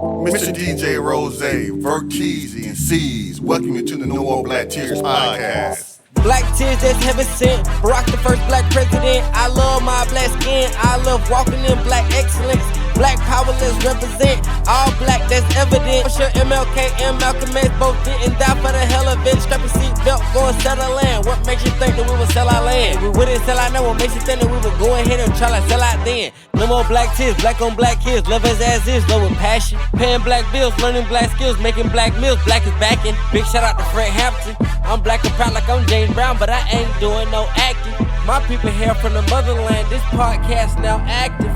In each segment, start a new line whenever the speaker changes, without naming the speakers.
Mr. DJ Rose, Verteezy, and C's, welcome you to the No More Black Tears podcast.
Black tears that's heaven sent. Barack the first black president. I love my black skin. I love walking in black excellence. Black power, let's represent. All black, that's evident. For sure MLK and Malcolm X both didn't die for the hell of it. Strap your seatbelt, go and settle land. What makes you think that we would sell our land? We wouldn't sell our land. What makes you think that we would go ahead and try to sell out then? No more black tears, black on black kids. Love us as is, love with passion. Paying black bills, learning black skills, making black meals. Black is backing. Big shout out to Fred Hampton. I'm black and proud like I'm James Brown, but I ain't doing no acting. My people here from the motherland. This podcast now active.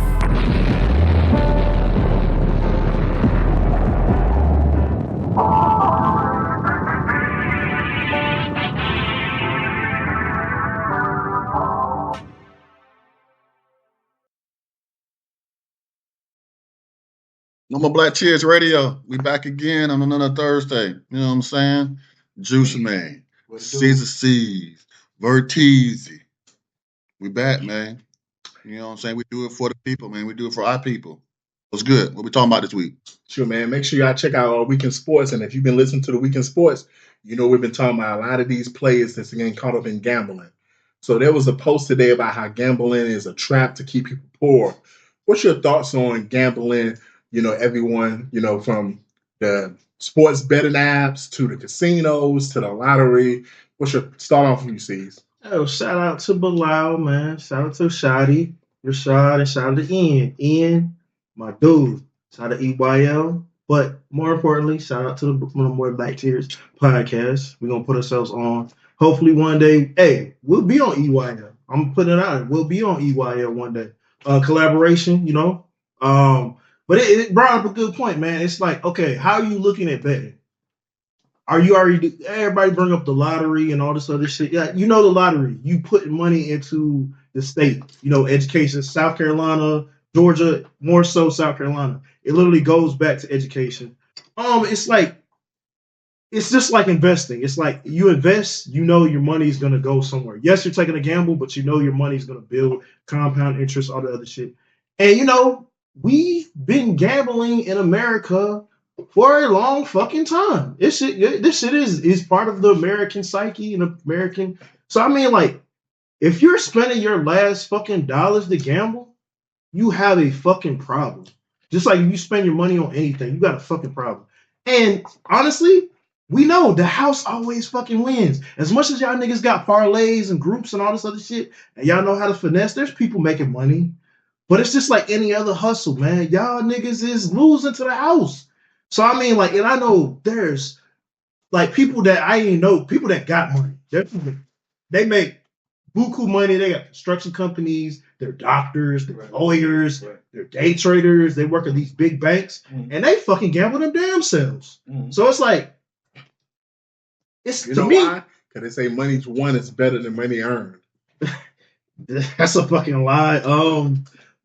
No More Black Tears Radio. We back again on another Thursday. You know what I'm saying? Juice Man, Caesar C's, Verteezy. We back, man. You know what I'm saying? We do it for the people, man. We do it for our people. What's good? What we talking about this week?
Sure, man. Make sure y'all check out our Weekend Sports. And if you've been listening to the Weekend Sports, you know we've been talking about a lot of these players that's getting caught up in gambling. So there was a post today about how gambling is a trap to keep people poor. What's your thoughts on gambling? You know, everyone, you know, from the sports betting apps to the casinos to the lottery. What's your start off with you, C's?
Oh, shout out to Bilal, man. Shout out to Shadi, Rashad, and shout out to Ian. Ian, my dude. Shout out to EYL. But more importantly, shout out to the No More Black Tears podcast. We're going to put ourselves on. Hopefully one day, hey, we'll be on EYL. I'm putting it out. We'll be on EYL one day. Collaboration, you know. But it brought up a good point, man. It's like, okay, how are you looking at betting? Are you already, everybody bring up the lottery and all this other shit. Yeah, you know the lottery. You put money into the state, you know, education, South Carolina, Georgia, more so South Carolina. It literally goes back to education. It's like, it's just like investing. It's like you invest, you know your money is going to go somewhere. Yes, you're taking a gamble, but you know your money is going to build compound interest, all the other shit. And, you know, we've been gambling in America for a long fucking time. This shit is part of the American psyche and American. So I mean, like, if you're spending your last fucking dollars to gamble, you have a fucking problem. Just like if you spend your money on anything, you got a fucking problem. And honestly, we know the house always fucking wins. As much as y'all niggas got parlays and groups and all this other shit, and y'all know how to finesse, there's people making money. But it's just like any other hustle, man. Y'all niggas is losing to the house. So, I mean, like, and I know there's, like, people that I ain't know, people that got money. They make buku money. They got construction companies. They're doctors. They're lawyers. They're day traders. They work at these big banks. And they fucking gamble them damn selves. So, it's like, it's,
You
to
know
me,
why? Because they say money won is better than money earned.
that's a fucking lie.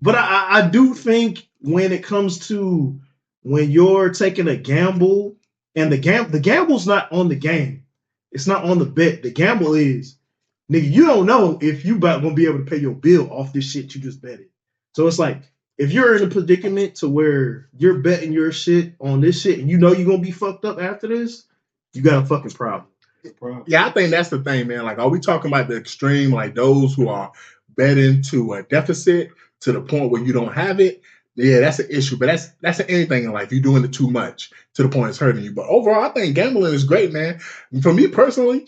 But I do think when it comes to when you're taking a gamble, and the gamble's not on the game. It's not on the bet. The gamble is, nigga, you don't know if you about gonna be able to pay your bill off this shit you just betted. So it's like, if you're in a predicament to where you're betting your shit on this shit and you know you're gonna be fucked up after this, you got a fucking problem.
Yeah, I think that's the thing, man. Like, are we talking about the extreme, like those who are betting to a deficit to the point where you don't have it? Yeah, that's an issue. But that's anything in life. You're doing it too much to the point it's hurting you. But overall, I think gambling is great, man. For me personally,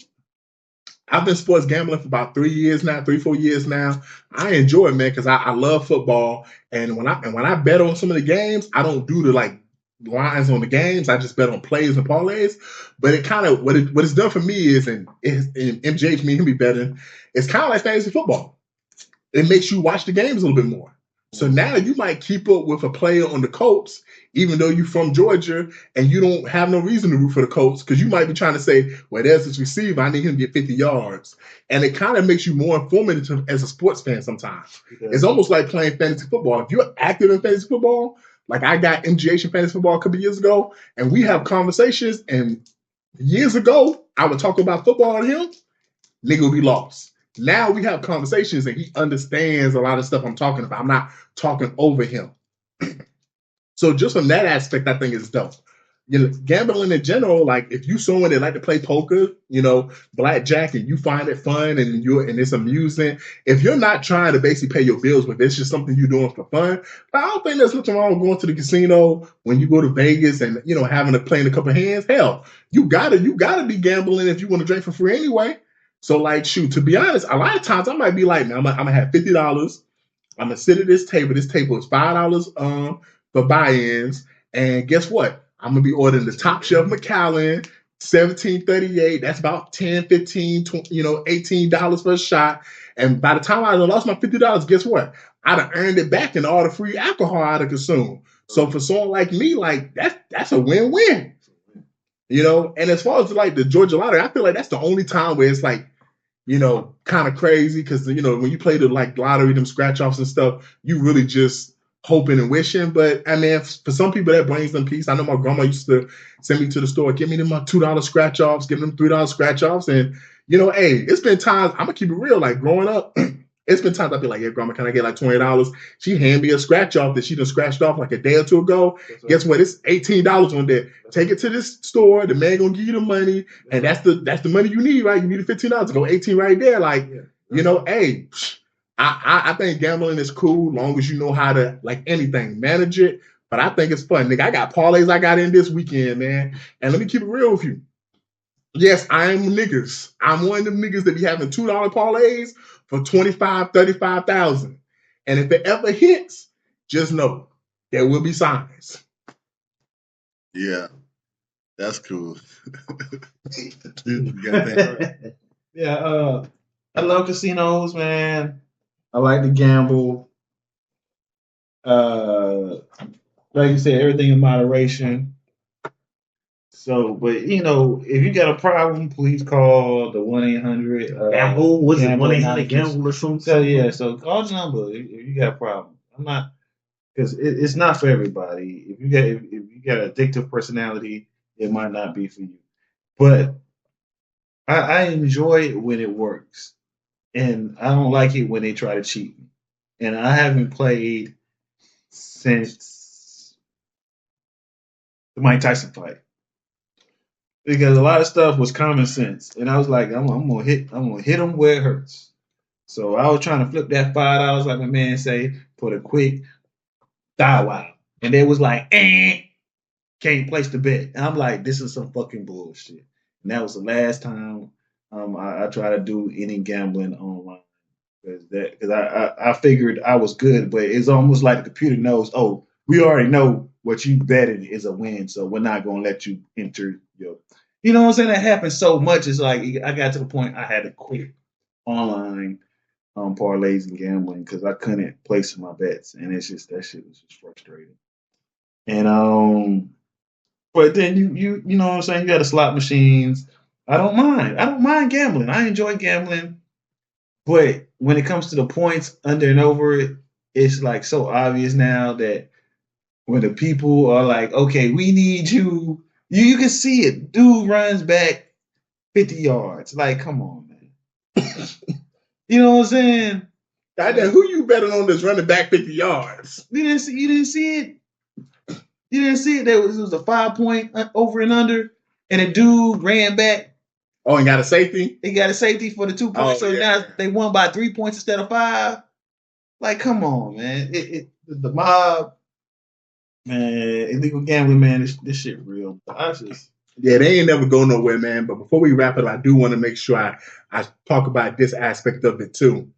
I've been sports gambling for about 4 years now. I enjoy it, man, because I love football. And when I bet on some of the games, I don't do the like lines on the games. I just bet on plays and parlays. But it kind of what it's done for me is, and MJ, me and me betting, it's kind of like fantasy football. It makes you watch the games a little bit more. So now you might keep up with a player on the Colts, even though you're from Georgia and you don't have no reason to root for the Colts, because you might be trying to say, well, there's this receiver, I need him to get 50 yards. And it kind of makes you more informative as a sports fan sometimes. Yeah. It's almost like playing fantasy football. If you're active in fantasy football, like I got MGH in fantasy football a couple years ago, and we have conversations, and years ago, I would talk about football to him, nigga would be lost. Now we have conversations and he understands a lot of stuff I'm talking about. I'm not talking over him. So just from that aspect, I think it's dope. You know, gambling in general, like if you someone that like to play poker, you know, blackjack, and you find it fun and it's amusing. If you're not trying to basically pay your bills, but it's just something you're doing for fun, I don't think there's nothing wrong with going to the casino when you go to Vegas and having to play in a couple hands. Hell, you gotta be gambling if you want to drink for free anyway. So like, shoot, to be honest, a lot of times I might be like, man, I'm gonna have $50. I'm gonna sit at this table. This table is $5 for buy-ins, and guess what? I'm gonna be ordering the top shelf Macallan, 1738. That's about 10, 15, 20, $18 for a shot. And by the time I lost my $50, guess what? I'd have earned it back in all the free alcohol I'd have consumed. So for someone like me, like that's a win-win. And as far as like the Georgia lottery, I feel like that's the only time where it's like, kind of crazy because when you play the like lottery, them scratch offs and stuff, you really just hoping and wishing. But I mean, for some people that brings them peace. I know my grandma used to send me to the store, give me them $2 scratch offs, give them $3 scratch offs, and hey, it's been times, I'm gonna keep it real. Like growing up, it's been times I've been like, yeah, grandma, can I get like $20? She hand me a scratch off that she done scratched off like a day or two ago. Guess what? It's $18 on there. Take it to this store. The man gonna give you the money, and that's the money you need, right? You need the $15 to go 18 right there. Like, hey, I think gambling is cool long as you know how to, like anything, manage it. But I think it's fun, nigga. I got parlays I got in this weekend, man. And let me keep it real with you. Yes, I am niggas. I'm one of them niggas that be having $2 parlays for 25, 35,000. And if it ever hits, just know there will be signs.
Yeah, that's cool.
Yeah, I love casinos, man. I like to gamble. Like you said, everything in moderation. So, but if you got a problem, please call the 1-800 Gamble. Was it 1-800 Gamble or something? So yeah, so call the number if you got a problem. I'm not, because it's not for everybody. If you got an addictive personality, it might not be for you. But I enjoy it when it works, and I don't like it when they try to cheat me. And I haven't played since the Mike Tyson fight. Because a lot of stuff was common sense, and I was like, I'm gonna hit them where it hurts. So I was trying to flip that $5, like my man say, for the quick thigh wow, and they was like, can't place the bet, and I'm like, this is some fucking bullshit. And that was the last time I tried to do any gambling online, because I figured I was good, but it's almost like the computer knows, oh, we already know what you betted is a win, so we're not gonna let you enter your. You know what I'm saying? That happened so much. It's like I got to the point I had to quit online parlays and gambling because I couldn't place my bets, and it's just that shit was just frustrating. And but then you know what I'm saying? You got the slot machines. I don't mind gambling. I enjoy gambling, but when it comes to the points under and over it, it's like so obvious now that when the people are like, okay, we need you. You can see it. Dude runs back 50 yards. Like, come on, man. You know what I'm saying?
Goddamn, who you betting on that's running back 50 yards?
You didn't see it? You didn't see it? There was a 5-point over and under, and a dude ran back.
Oh, and got a safety?
He got a safety for the 2 points.
Oh,
so now they won by 3 points instead of 5. Like, come on, man. The mob. Man, illegal gambling, man, this shit real.
Yeah, they ain't never go nowhere, man. But before we wrap it up, I do want to make sure I talk about this aspect of it too.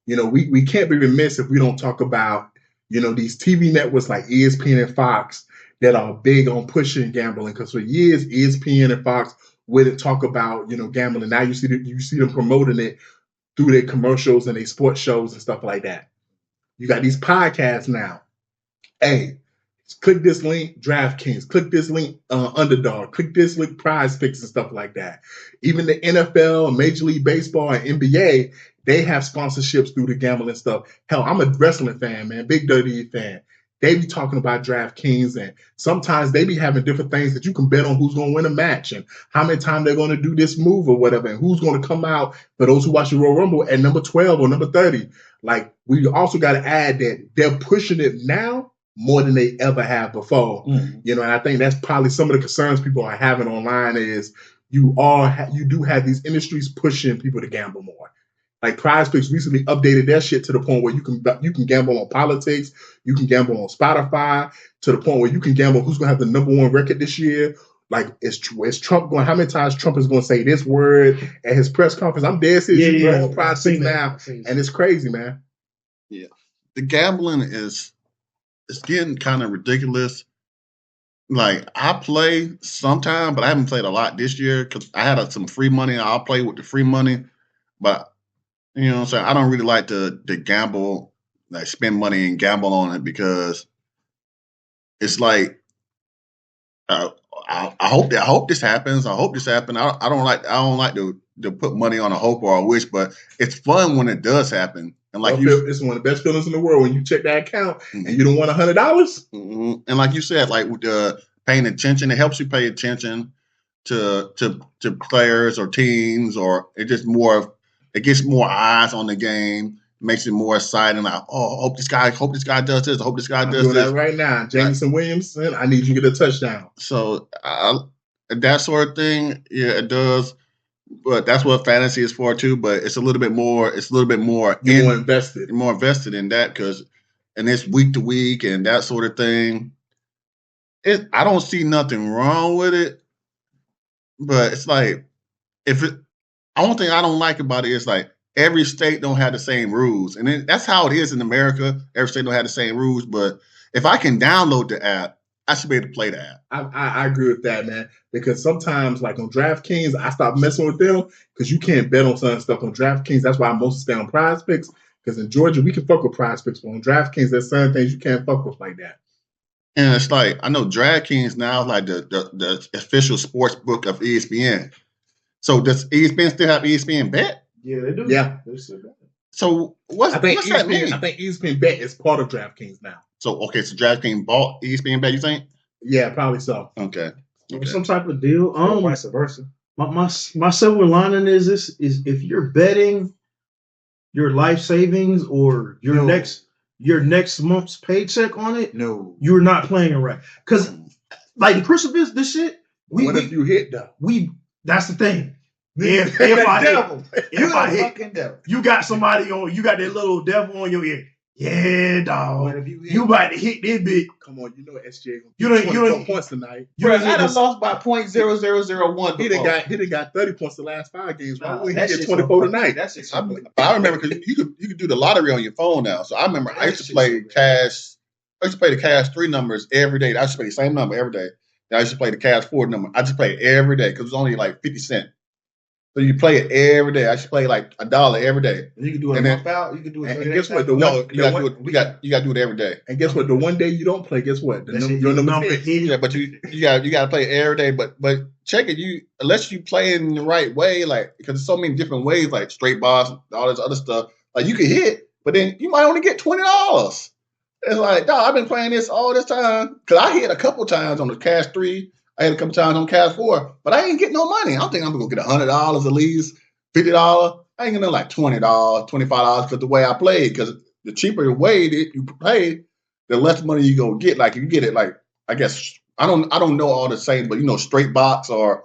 We can't be remiss if we don't talk about, these TV networks like ESPN and Fox that are big on pushing gambling. Because for years, ESPN and Fox wouldn't talk about, gambling. Now you see them promoting it through their commercials and their sports shows and stuff like that. You got these podcasts now. Hey, click this link, DraftKings. Click this link, Underdog. Click this link, Prize Picks and stuff like that. Even the NFL, Major League Baseball, and NBA, they have sponsorships through the gambling stuff. Hell, I'm a wrestling fan, man, Big Dirty fan. They be talking about DraftKings, and sometimes they be having different things that you can bet on who's going to win a match and how many times they're going to do this move or whatever, and who's going to come out for those who watch the Royal Rumble at number 12 or number 30. Like, we also got to add that they're pushing it now more than they ever have before.
Mhm.
You know, and I think that's probably some of the concerns people are having online is you do have these industries pushing people to gamble more. Like Prize Picks recently updated their shit to the point where you can gamble on politics, you can gamble on Spotify, to the point where you can gamble who's gonna have the #1 record this year. Like is Trump going? How many times Trump is going to say this word at his press conference? I'm dead serious. You go on Prize Picks now, and it's crazy, man.
Yeah, the gambling it's getting kind of ridiculous. Like I play sometime, but I haven't played a lot this year because I had some free money. I'll play with the free money, but you know what I'm saying? I don't really like to gamble, like spend money and gamble on it because it's like I hope this happens. I hope this happens. I don't like to put money on a hope or a wish, but it's fun when it does happen. And like
it's one of the best feelings in the world when you check that account and you don't want $100.
Mm-hmm. And like you said, like with paying attention, it helps you pay attention to players or teams, or it gets more eyes on the game, makes it more exciting. Like, oh, I hope this guy does this. I hope this guy does
doing
this.
That right now, Jameson Williamson. I need you to get a touchdown.
So that sort of thing, yeah, it does. But that's what fantasy is for too. But it's a little bit more.
You're more invested.
More invested in that and it's week to week and that sort of thing. I don't see nothing wrong with it, but it's like the only thing I don't like about it is like every state don't have the same rules, and that's how it is in America. Every state don't have the same rules, but if I can download the app, I should be able to play the app.
I agree with that, man. Because sometimes, like on DraftKings, I stopped messing with them because you can't bet on certain stuff on DraftKings. That's why I mostly stay on Prize Picks. Because in Georgia, we can fuck with Prize Picks, but on DraftKings, there's certain things you can't fuck with like that.
And it's like I know DraftKings now is like the official sports book of ESPN. So does ESPN still have ESPN Bet?
Yeah, they do.
Yeah.
So what's that mean?
I think ESPN Bet is part of DraftKings now.
So DraftKings bought ESPN Bet, you think?
Yeah, probably so.
Okay.
Some type of deal.
Vice versa.
My silver lining is if you're betting your life savings or your next month's paycheck on it, you're not playing it right. Because like Crucifix, this shit.
If you hit though?
That's the thing. If I hit, you got somebody on. You got that little devil on your ear. Yeah, dog. You about to hit this bitch.
Come on, you know SJ.
You don't
points tonight.
I done lost by .0001.
He done got 30 points the last 5 games. Why would he get 24 tonight?
I remember because you could do the lottery on your phone now. So I remember I used to play cash. I used to play the cash 3 numbers every day. I used to play the same number every day. Then I used to play the cash 4 number. I just play it every day because it was only like 50 cents. So you play it every day. I should play like $1 every day.
And you can do it a month out. You can do it.
And guess what?
You got to do it every day.
And guess what? The one day you don't play, guess what? Your number hits.
Yeah, but you got to play every day. But check it. Unless you play in the right way, like because there's so many different ways, like straight bars, all this other stuff. Like you can hit, but then you might only get $20. It's like, dog, I've been playing this all this time because I hit a couple times on the cash 3. I had a couple times on cash 4, but I ain't getting no money. I don't think I'm gonna get $100 at least, $50. I ain't gonna like $20, $25 because the way I played. Because the cheaper the way that you play, the less money you gonna get. Like if you get it, like I guess I don't know all the same, but straight box or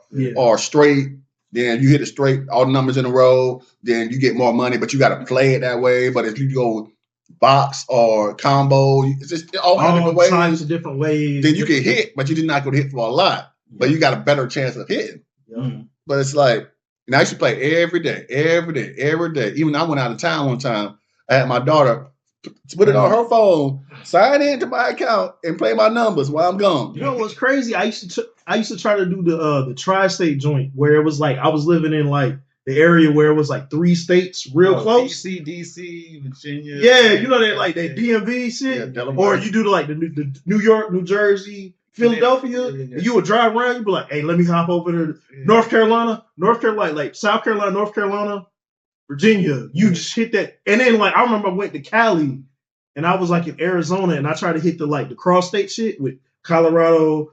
straight. Then you hit it straight, all the numbers in a row. Then you get more money, but you got to play it that way. But if you go box or combo, it's just all
different ways.
Then you can hit, but you're not going to hit for a lot. But you got a better chance of hitting.
Yeah.
But it's like, I used to play every day. Even I went out of town one time. I had my daughter put it on her phone, sign into my account, and play my numbers while I'm gone.
You know what's crazy? I used to try to do the tri-state joint where it was like I was living in like the area where it was like 3 states real close.
DC, Virginia.
Yeah, you know that like that DMV shit.
Yeah,
or you do the New York, New Jersey, Philadelphia. And you would drive around, you'd be like, hey, let me hop over to North Carolina, like South Carolina, North Carolina, Virginia. You just hit that. And then like I remember I went to Cali and I was like in Arizona and I tried to hit the cross state shit with Colorado,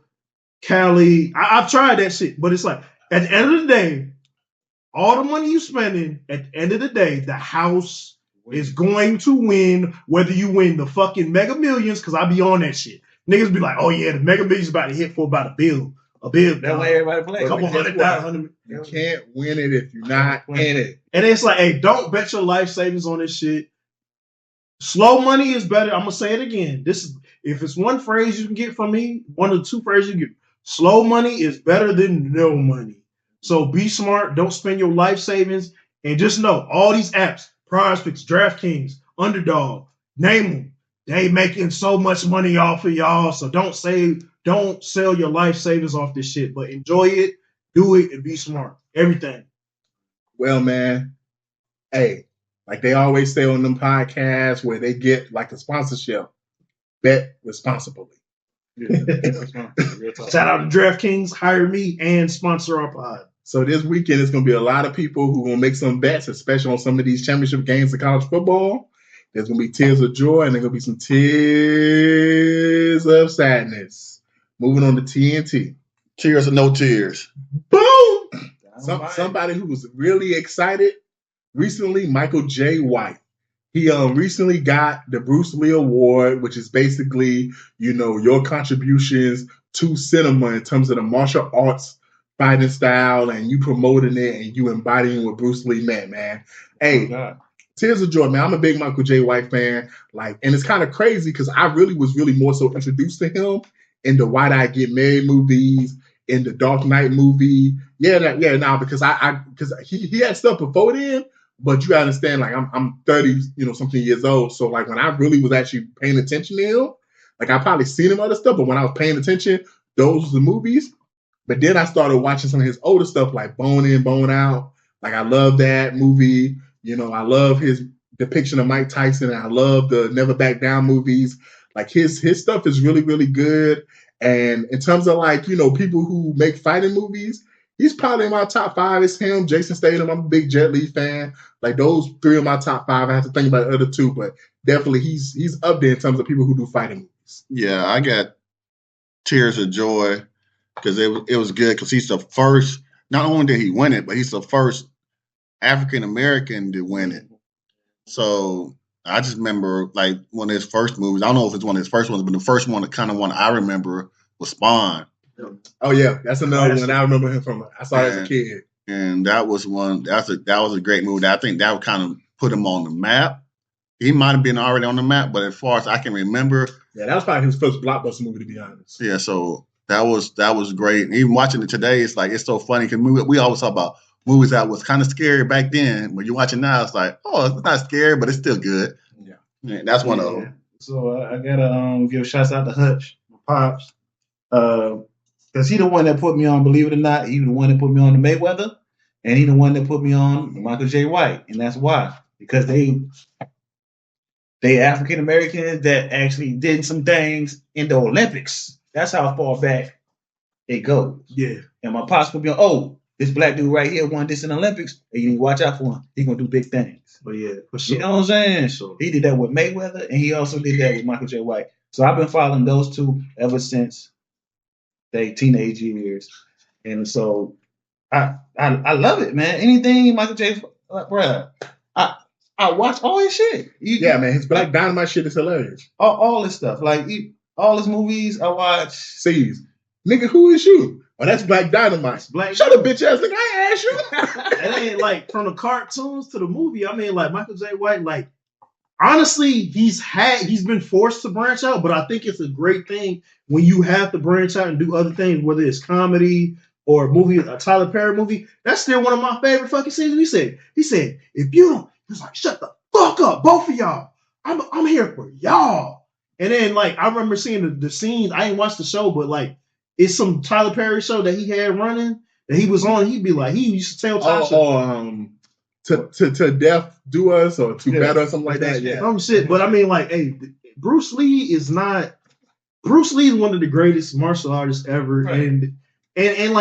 Cali. I've tried that shit, but it's like at the end of the day, all the money you spending, at the end of the day, the house, is going to win, whether you win the fucking Mega Millions, because I be on that shit. Niggas be like, oh yeah, the Mega Millions about to hit for about a bill.
That's why everybody play.
A couple $100,000.
You can't win it if you're not in it.
And it's like, hey, don't bet your life savings on this shit. Slow money is better. I'm gonna say it again. If it's one phrase you can get from me, one of the two phrases you get. Slow money is better than no money. So be smart. Don't spend your life savings, and just know all these apps, PrizePicks, DraftKings, Underdog, name them. They making so much money off of y'all. So don't sell your life savings off this shit, but enjoy it, do it, and be smart. Everything.
Well, man, hey, like they always say on them podcasts where they get like a sponsorship, bet responsibly.
Shout out to DraftKings, hire me and sponsor our pod.
So this weekend is going to be a lot of people who are going to make some bets, especially on some of these championship games of college football. There's going to be tears of joy and there's going to be some tears of sadness. Moving on to TNT.
Tears or no tears?
Boom! Somebody who was really excited recently, Michael J. White. He recently got the Bruce Lee Award, which is basically, your contributions to cinema in terms of the martial arts fighting style, and you promoting it and you embodying what Bruce Lee meant, man. Hey, tears of joy, man. I'm a big Michael J. White fan. And it's kind of crazy because I was more so introduced to him in the Why Did I Get Married movies, in the Dark Knight movie. Because he had stuff before then. But you gotta understand, I'm 30, something years old. So when I really was actually paying attention to him, I probably seen him other stuff, but when I was paying attention, those were the movies. But then I started watching some of his older stuff like Bone In, Bone Out. I love that movie. I love his depiction of Mike Tyson, and I love the Never Back Down movies. His stuff is really, really good. And in terms of people who make fighting movies, he's probably in my top 5. It's him, Jason Statham. I'm a big Jet Li fan. Those 3 are my top 5. I have to think about the other 2, but definitely he's up there in terms of people who do fighting movies.
Yeah, I got tears of joy because it was good because he's the first. Not only did he win it, but he's the first African American to win it. So I just remember one of his first movies. I don't know if it's one of his first ones, but the first one, the kind of one I remember was Spawn.
Oh yeah, that's another one I remember him from. I saw it as a kid,
and that was one. That was a great movie. I think that would kind of put him on the map. He might have been already on the map, but as far as I can remember,
that was probably his first blockbuster movie, to be honest.
Yeah, so that was great. And even watching it today, it's so funny because we always talk about movies that was kind of scary back then. When you watch it now, it's it's not scary, but it's still good. Yeah, and that's one of them.
So I gotta give shouts out to Hutch, my pops. Because he the one that put me on, believe it or not, he the one that put me on the Mayweather, and he the one that put me on the Michael J. White. And that's why. Because they African Americans that actually did some things in the Olympics. That's how far back it goes.
Yeah.
And my pops put me on, this black dude right here won this in the Olympics, and you need to watch out for him. He's gonna do big things.
But yeah, for sure.
You know what I'm saying? Sure. He did that with Mayweather, and he also did that with Michael J. White. So I've been following those two ever since they teenage years, and so I love it, man. Anything Michael J. Bruh, I watch all his shit.
Man, his Black Dynamite shit is hilarious.
All this stuff, all his movies, I watch.
Sees, nigga, who is you? Oh, that's Black Dynamite. Shut up, bitch ass nigga. I ain't asked you.
It ain't from the cartoons to the movie. I mean, Michael J. White, honestly, he's been forced to branch out, but I think it's a great thing when you have to branch out and do other things, whether it's comedy or a movie, a Tyler Perry movie. That's still one of my favorite fucking scenes. He said, if you don't, he's like, shut the fuck up, both of y'all. I'm here for y'all. And then I remember seeing the scenes. I ain't watched the show, but it's some Tyler Perry show that he had running that he was on. He'd be he used to tell Tasha.
To death do us or to better or something like that. Yeah.
Some shit. But I mean, hey, Bruce Lee is one of the greatest martial artists ever. Right. And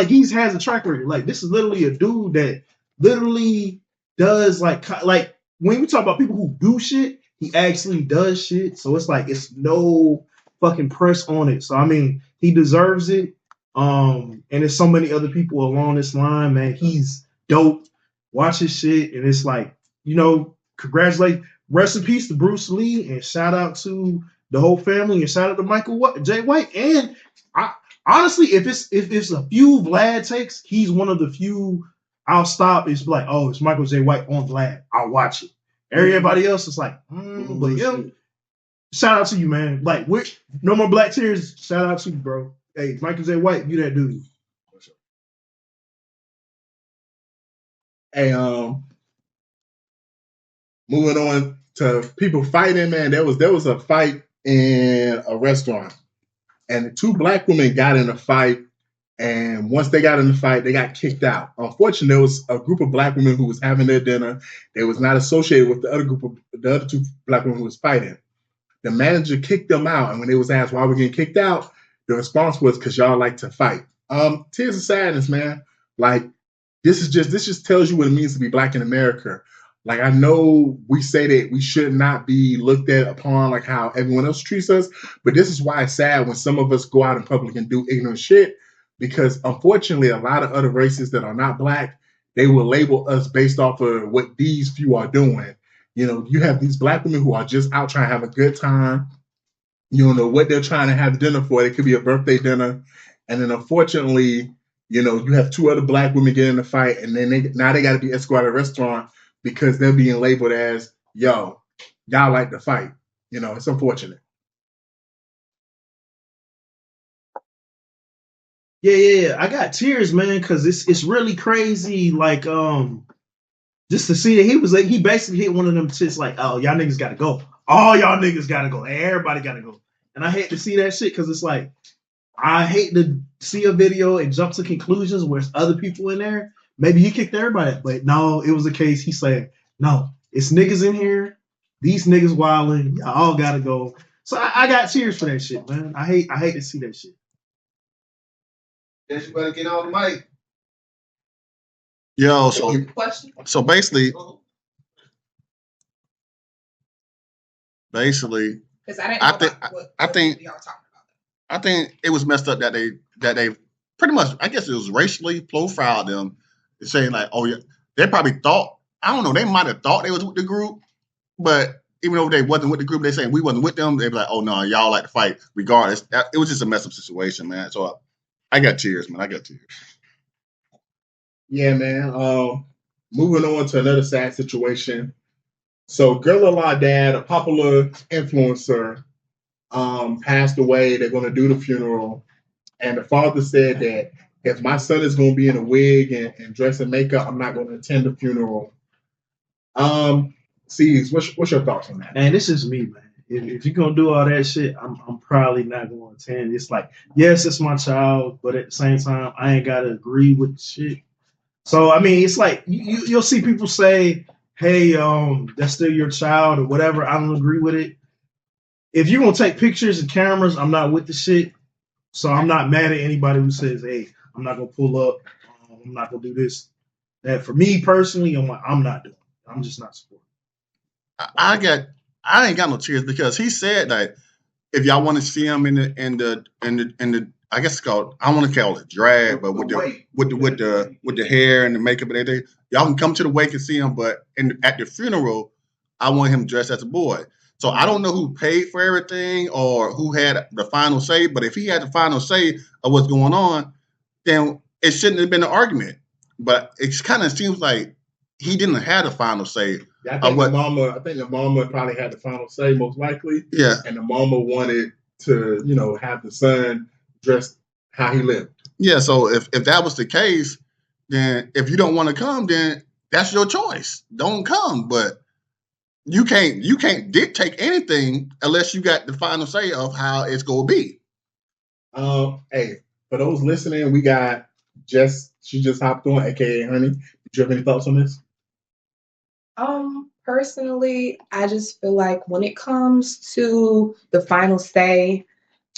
he has a track record. This is literally a dude that literally does when we talk about people who do shit, he actually does shit. So it's it's no fucking press on it. So I mean, he deserves it. And there's so many other people along this line, man. He's dope. Watch his shit, and it's congratulate. rest in peace to Bruce Lee, and shout out to the whole family, and shout out to Michael J. White. And I honestly, if it's a few Vlad takes, he's one of the few I'll stop. It's like, oh, it's Michael J. White on Vlad. I'll watch it. Everybody else is like, but yeah. Shout out to you, man. Like, no more black tears. Shout out to you, bro. Hey, Michael J. White, you that dude.
Hey, moving on to people fighting, man. There was a fight in a restaurant, and the two black women got in a fight. And once they got in the fight, they got kicked out. Unfortunately, there was a group of black women who was having their dinner. They was not associated with the other two black women who was fighting. The manager kicked them out, and when they was asked why we're getting kicked out, the response was because y'all like to fight. Tears of sadness, man. Like this just tells you what it means to be black in America. Like I know we say that we should not be looked at upon like how everyone else treats us, but this is why it's sad when some of us go out in public and do ignorant shit. Because unfortunately, a lot of other races that are not black, they will label us based off of what these few are doing. You know, you have these black women who are just out trying to have a good time. You don't know what they're trying to have dinner for. It could be a birthday dinner. And then unfortunately, you know, you have two other black women get in a fight, and then now they got to be escorted at a restaurant because they're being labeled as, yo, y'all like to fight. You know, it's unfortunate.
Yeah. I got tears, man, because it's really crazy. Like, just to see that he basically hit one of them shits like, oh, y'all niggas gotta go. All y'all niggas gotta go. Everybody gotta go. And I hate to see that shit because it's like, I hate to see a video and jump to conclusions where it's other people in there. Maybe he kicked everybody, but no, it was a case. He said, no, it's niggas in here. These niggas wilding. Y'all all gotta go. So I got tears for that shit, man. I hate to see that shit.
Guess you better get on the mic.
Yo,
Question.
so basically,
Because I didn't know
I think
y'all talking about.
I think it was messed up that they pretty much, I guess it was racially profiled them, saying like, oh yeah, they probably thought, I don't know, they might have thought they was with the group, but even though they wasn't with the group, they saying we wasn't with them, they'd be like, oh no, y'all like to fight regardless. It was just a messed up situation, man. So I got tears, man. I got tears.
Yeah, man. Moving on to another sad situation. So Girlala dad, a popular influencer, passed away. They're going to do the funeral. And the father said that if my son is going to be in a wig and dress and makeup, I'm not going to attend the funeral. C's, what's your thoughts on that?
Man, this is me, man. If you're gonna do all that shit, I'm probably not gonna attend. It's like, yes, it's my child, but at the same time, I ain't gotta agree with the shit. So I mean, it's like you'll see people say, "Hey, that's still your child" or whatever. I don't agree with it. If you're gonna take pictures and cameras, I'm not with the shit. So I'm not mad at anybody who says, "Hey, I'm not gonna pull up. I'm not gonna do this." That for me personally, I'm not doing it. I'm just not supporting.
I ain't got no tears because he said that if y'all want to see him in the I guess it's called, I want to call it drag, but with the hair and the makeup and everything, y'all can come to the wake and see him. But at the funeral, I want him dressed as a boy. So I don't know who paid for everything or who had the final say. But if he had the final say of what's going on, then it shouldn't have been an argument. But it kind of seems like he didn't have the final say.
I think the mama probably had the final say, most likely.
Yeah.
And the mama wanted to, have the son dressed how he lived. Yeah.
So if that was the case, then if you don't want to come, then that's your choice. Don't come. But you can't dictate anything unless you got the final say of how it's gonna be.
Hey, for those listening, we got Jess. She just hopped on, aka Honey. Did you have any thoughts on this?
Personally, I just feel like when it comes to the final say,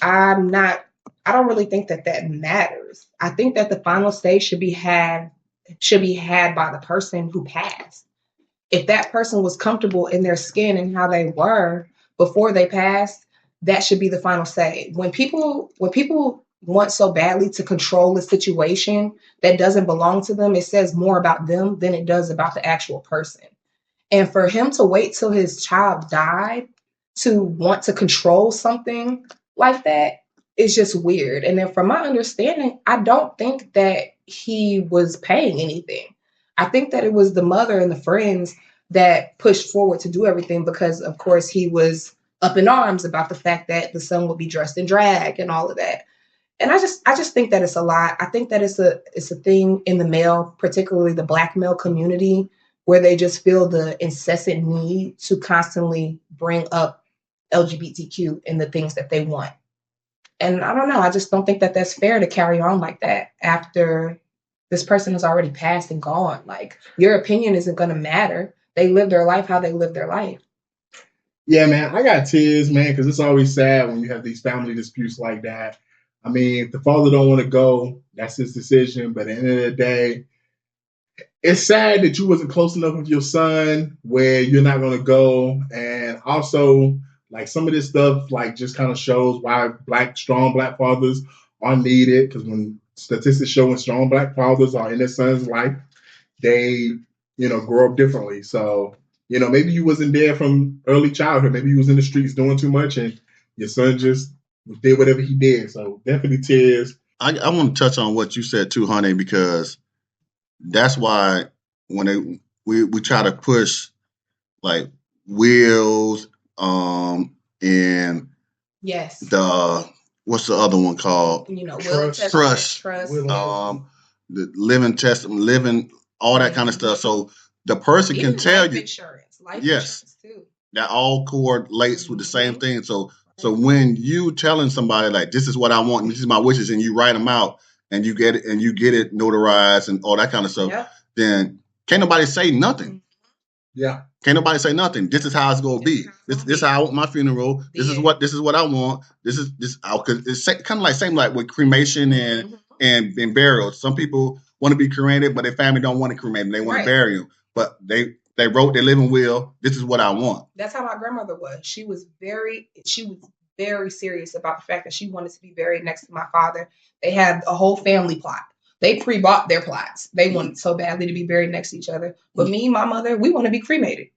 I don't really think that matters. I think that the final say should be had by the person who passed. If that person was comfortable in their skin and how they were before they passed, that should be the final say. When people want so badly to control a situation that doesn't belong to them, it says more about them than it does about the actual person. And for him to wait till his child died to want to control something like that is just weird. And then from my understanding, I don't think that he was paying anything. I think that it was the mother and the friends that pushed forward to do everything because, of course, he was up in arms about the fact that the son would be dressed in drag and all of that. And I just think that it's a lot. I think that it's a thing in the male, particularly the Black male community, where they just feel the incessant need to constantly bring up LGBTQ and the things that they want. And I don't know. I just don't think that that's fair to carry on like that after this person has already passed and gone. Like, your opinion isn't going to matter. They live their life how they live their life.
Yeah, man, I got tears, man, because it's always sad when you have these family disputes like that. I mean, if the father don't want to go, that's his decision. But at the end of the day, it's sad that you wasn't close enough with your son where you're not going to go. And also, like, some of this stuff, like, just kind of shows why strong black fathers are needed. Because when statistics show when strong black fathers are in their son's life, they, grow up differently. So, maybe you wasn't there from early childhood. Maybe you was in the streets doing too much and your son just did whatever he did. So definitely tears.
I want to touch on what you said too, honey, because that's why when we try to push like wills, and
Yes.
what's the other one called?
Will
Trust.
trust.
The living testament, living, all that kind of stuff. So the person
Even
can tell
life
you,
insurance. Life
Yes.
insurance too.
that all correlates with the same thing. So when you telling somebody like, this is what I want, and this is my wishes, and you write them out and you get it notarized and all that kind of stuff,
Yep.
then can't nobody say nothing.
Yeah.
Can't nobody say nothing. This is how it's gonna be. This is how I want my funeral. This is what I want. This is because it's kind of like same like with cremation and burial. Some people want to be cremated, but their family don't want to cremate them. They want
Right.
to bury them. But they wrote their living will. This is what I want.
That's how my grandmother was. She was very serious about the fact that she wanted to be buried next to my father. They had a whole family plot. They pre-bought their plots. They wanted so badly to be buried next to each other. But me and my mother, we want to be cremated.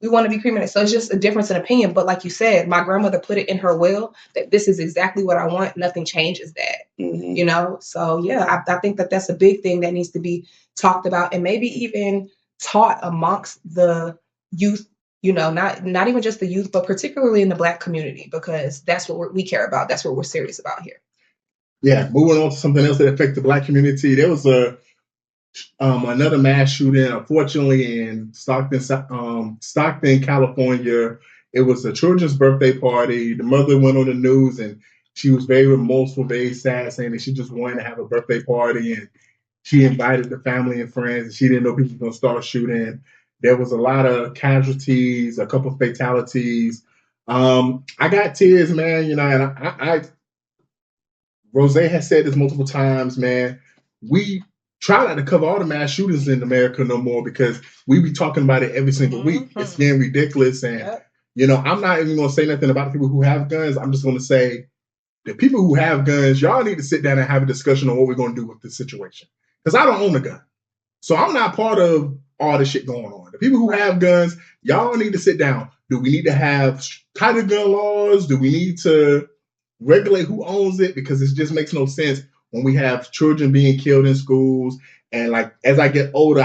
We want to be cremated. So it's just a difference in opinion. But like you said, my grandmother put it in her will that this is exactly what I want. Nothing changes that. So yeah, I think that that's a big thing that needs to be talked about and maybe even taught amongst the youth. Not even just the youth, but particularly in the Black community, because that's what we care about. That's what we're serious about here.
Yeah, moving on to something else that affects the Black community. There was another mass shooting, unfortunately, in Stockton, California. It was a children's birthday party. The mother went on the news and she was very remorseful, very sad, saying that she just wanted to have a birthday party and she invited the family and friends. And she didn't know people were going to start shooting. There was a lot of casualties, a couple of fatalities. I got tears, man. And I Rose has said this multiple times, man. We try not to cover all the mass shootings in America no more because we be talking about it every single week. It's getting ridiculous. And, I'm not even going to say nothing about the people who have guns. I'm just going to say the people who have guns, y'all need to sit down and have a discussion on what we're going to do with this situation. Because I don't own a gun. So I'm not part of all this shit going on. The people who have guns, y'all need to sit down. Do we need to have tighter gun laws? Do we need to regulate who owns it? Because it just makes no sense when we have children being killed in schools. And like, as I get older,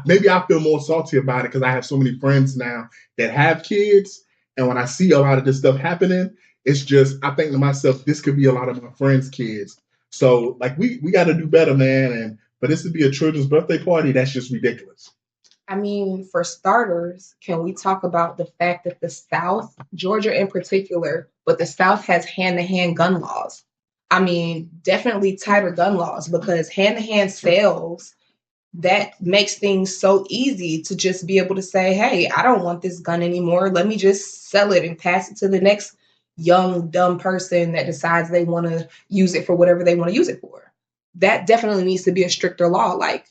maybe I feel more salty about it because I have so many friends now that have kids. And when I see a lot of this stuff happening, it's just, I think to myself, this could be a lot of my friends' kids. So like, we got to do better, man. And for this to be a children's birthday party, that's just ridiculous.
I mean, for starters, can we talk about the fact that the South, Georgia in particular, but the South has hand-to-hand gun laws? I mean, definitely tighter gun laws because hand-to-hand sales, that makes things so easy to just be able to say, hey, I don't want this gun anymore. Let me just sell it and pass it to the next young, dumb person that decides they want to use it for whatever they want to use it for. That definitely needs to be a stricter law. Like,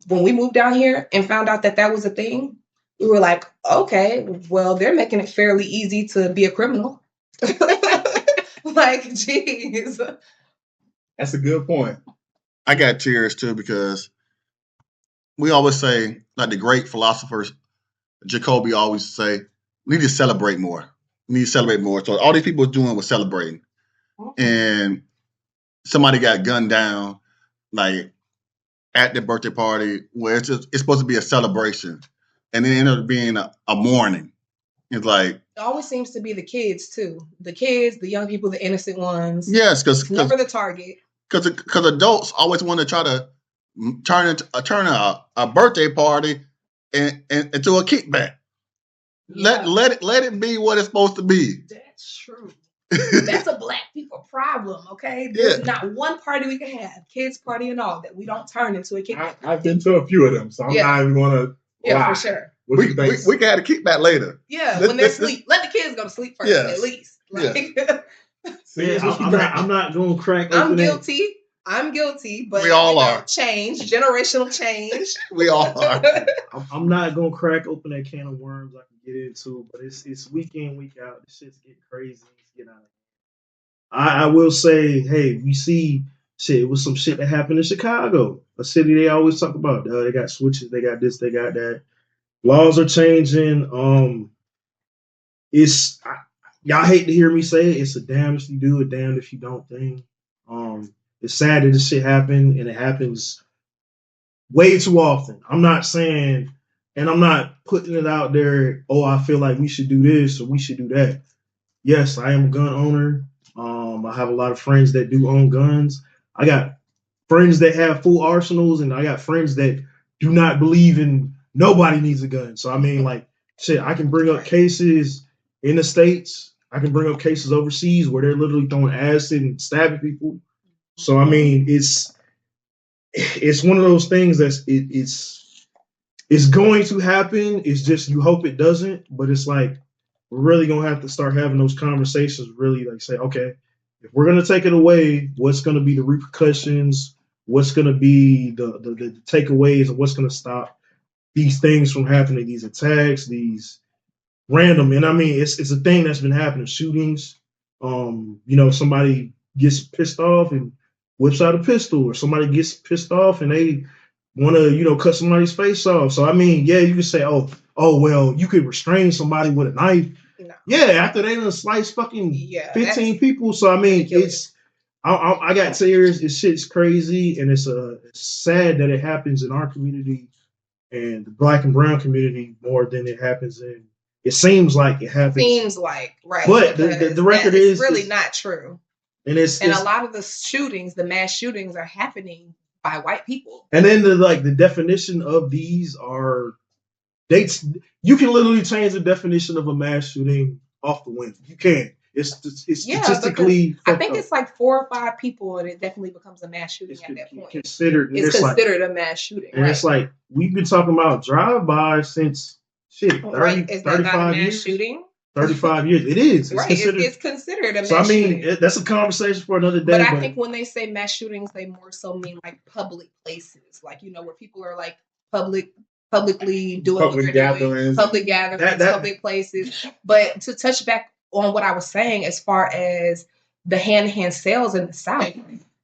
when we moved down here and found out that was a thing, we were like, okay, well, they're making it fairly easy to be a criminal. Like, geez.
That's a good point.
I got tears too because we always say, like the great philosophers Jacoby always say, we need to celebrate more. We need to celebrate more. So all these people doing was celebrating. And somebody got gunned down, like at the birthday party, where it's supposed to be a celebration. And it ended up being a mourning. It's like,
It always seems to be the kids too. The kids, the young people, the innocent ones.
yes,
It's never the target.
Because adults always want to try to turn a birthday party into a kickback.
Yeah.
Let it be what it's supposed to be.
That's true. That's a black people problem, okay? There's
Yeah.
not one party we can have, kids party and all, that we don't turn into a kickback.
I've been to a few of them, so I'm not even going to lie.
For sure.
What do you think?
We can have a kickback later.
Yeah, when they sleep. Let the kids go to sleep first,
Yes.
at least.
Yes.
I'm not going to crack open
I'm
that.
guilty. I'm guilty, but
We all are.
Change, generational change.
We all are.
I'm not going to crack open that can of worms I can get into, but it's week in, week out. This shit's getting crazy. It's getting out of hand. I will say, hey, we see shit. It was some shit that happened in Chicago, a city they always talk about. They got switches, they got this, they got that. Laws are changing. Y'all hate to hear me say it. It's a damn if you do, a damn if you don't thing. It's sad that this shit happened, and it happens way too often. I'm not saying, and I'm not putting it out there, oh, I feel like we should do this or we should do that. Yes, I am a gun owner. I have a lot of friends that do own guns. I got friends that have full arsenals, and I got friends that do not believe in nobody needs a gun. So, I mean, like, shit, I can bring up cases in the States. I can bring up cases overseas where they're literally throwing acid and stabbing people. So, I mean, it's one of those things it's going to happen. It's just you hope it doesn't, but it's like we're really gonna have to start having those conversations. Really, like say, okay, if we're gonna take it away, what's gonna be the repercussions? What's gonna be the takeaways, and what's gonna stop these things from happening? These attacks, these random, and I mean, it's a thing that's been happening. Shootings. Somebody gets pissed off and whips out a pistol, or somebody gets pissed off and they want to, cut somebody's face off. So I mean, yeah, you could say, oh, well, you could restrain somebody with a knife. No. Yeah, after they done slice fucking 15 people. So I mean, I got tears. This shit's crazy, and it's sad that it happens in our community and the Black and brown community more than it happens in. It seems like it happens.
Seems like, right?
But the record is
really not true.
And it's
a lot of the shootings, the mass shootings, are happening by white people.
And then the definition of these are dates. You can literally change the definition of a mass shooting off the window. You can. It's statistically.
I think it's like 4 or 5 people, and it definitely becomes a mass shooting at that point.
It's
considered a mass shooting.
And it's like we've been talking about drive-by since 35
Is that not a mass
years.
Shooting?
35 years. It is.
It's considered a mass
shooting. So, I mean,
shooting.
That's a conversation for another day.
But I think when they say mass shootings, they more so mean like public places, like, where people are like publicly doing
public gatherings,
public places. But to touch back on what I was saying, as far as the hand-to-hand sales in the South,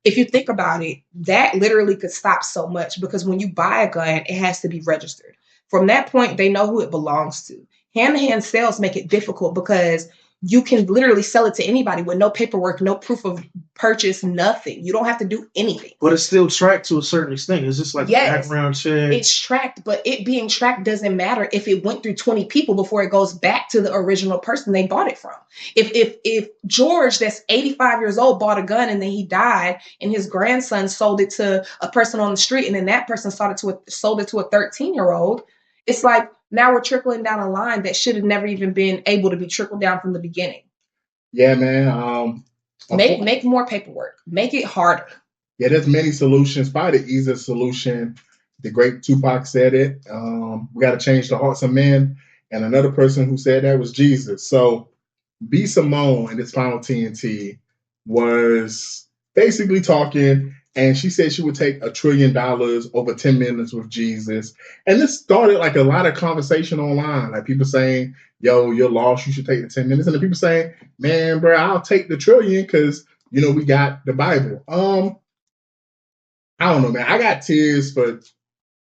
if you think about it, that literally could stop so much, because when you buy a gun, it has to be registered. From that point, they know who it belongs to. Hand-to-hand sales make it difficult because you can literally sell it to anybody with no paperwork, no proof of purchase, nothing. You don't have to do anything.
But it's still tracked to a certain extent. It's just like a background check.
It's tracked, but it being tracked doesn't matter if it went through 20 people before it goes back to the original person they bought it from. If George, that's 85 years old, bought a gun and then he died, and his grandson sold it to a person on the street, and then that person sold it to a 13-year-old, it's like, now we're trickling down a line that should have never even been able to be trickled down from the beginning.
Yeah, man.
Make more paperwork. Make it harder.
Yeah, there's many solutions. Probably the easiest solution, the great Tupac said it. We got to change the hearts of men. And another person who said that was Jesus. So B. Simone in this final TNT was basically talking, and she said she would take $1 trillion over 10 minutes with Jesus. And this started like a lot of conversation online, like people saying, yo, you're lost, you should take the 10 minutes. And the people saying, man, bro, I'll take the trillion because, we got the Bible. I don't know, man. I got tears, but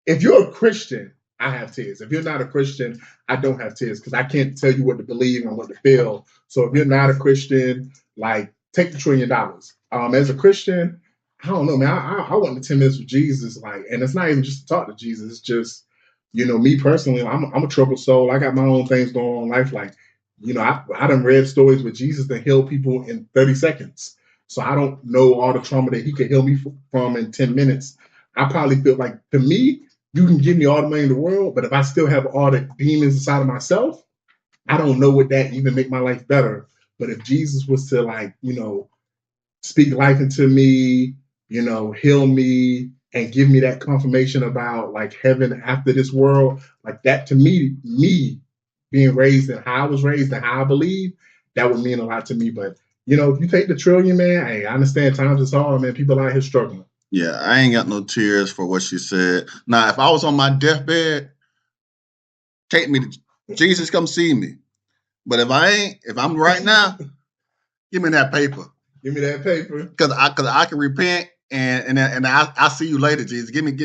if you're a Christian, I have tears. If you're not a Christian, I don't have tears because I can't tell you what to believe and what to feel. So if you're not a Christian, like take the $1 trillion. As a Christian, I don't know, man. I want the 10 minutes with Jesus, like, and it's not even just to talk to Jesus. It's just, me personally, I'm a troubled soul. I got my own things going on in life. Like, I done read stories with Jesus that heal people in 30 seconds. So I don't know all the trauma that he could heal me from in 10 minutes. I probably feel like, to me, you can give me all the money in the world, but if I still have all the demons inside of myself, I don't know would that even make my life better. But if Jesus was to, like, speak life into me, heal me and give me that confirmation about like heaven after this world, like that, to me being raised and how I was raised and how I believe, that would mean a lot to me. But if you take the $1 trillion, man, hey, I understand times is hard, man. People out here struggling.
Yeah, I ain't got no tears for what she said. Now, if I was on my deathbed, take me to Jesus, come see me. But if I'm right now, give me that paper.
Give me that paper.
Cause I can repent and I'll see you later, Jesus. Give me.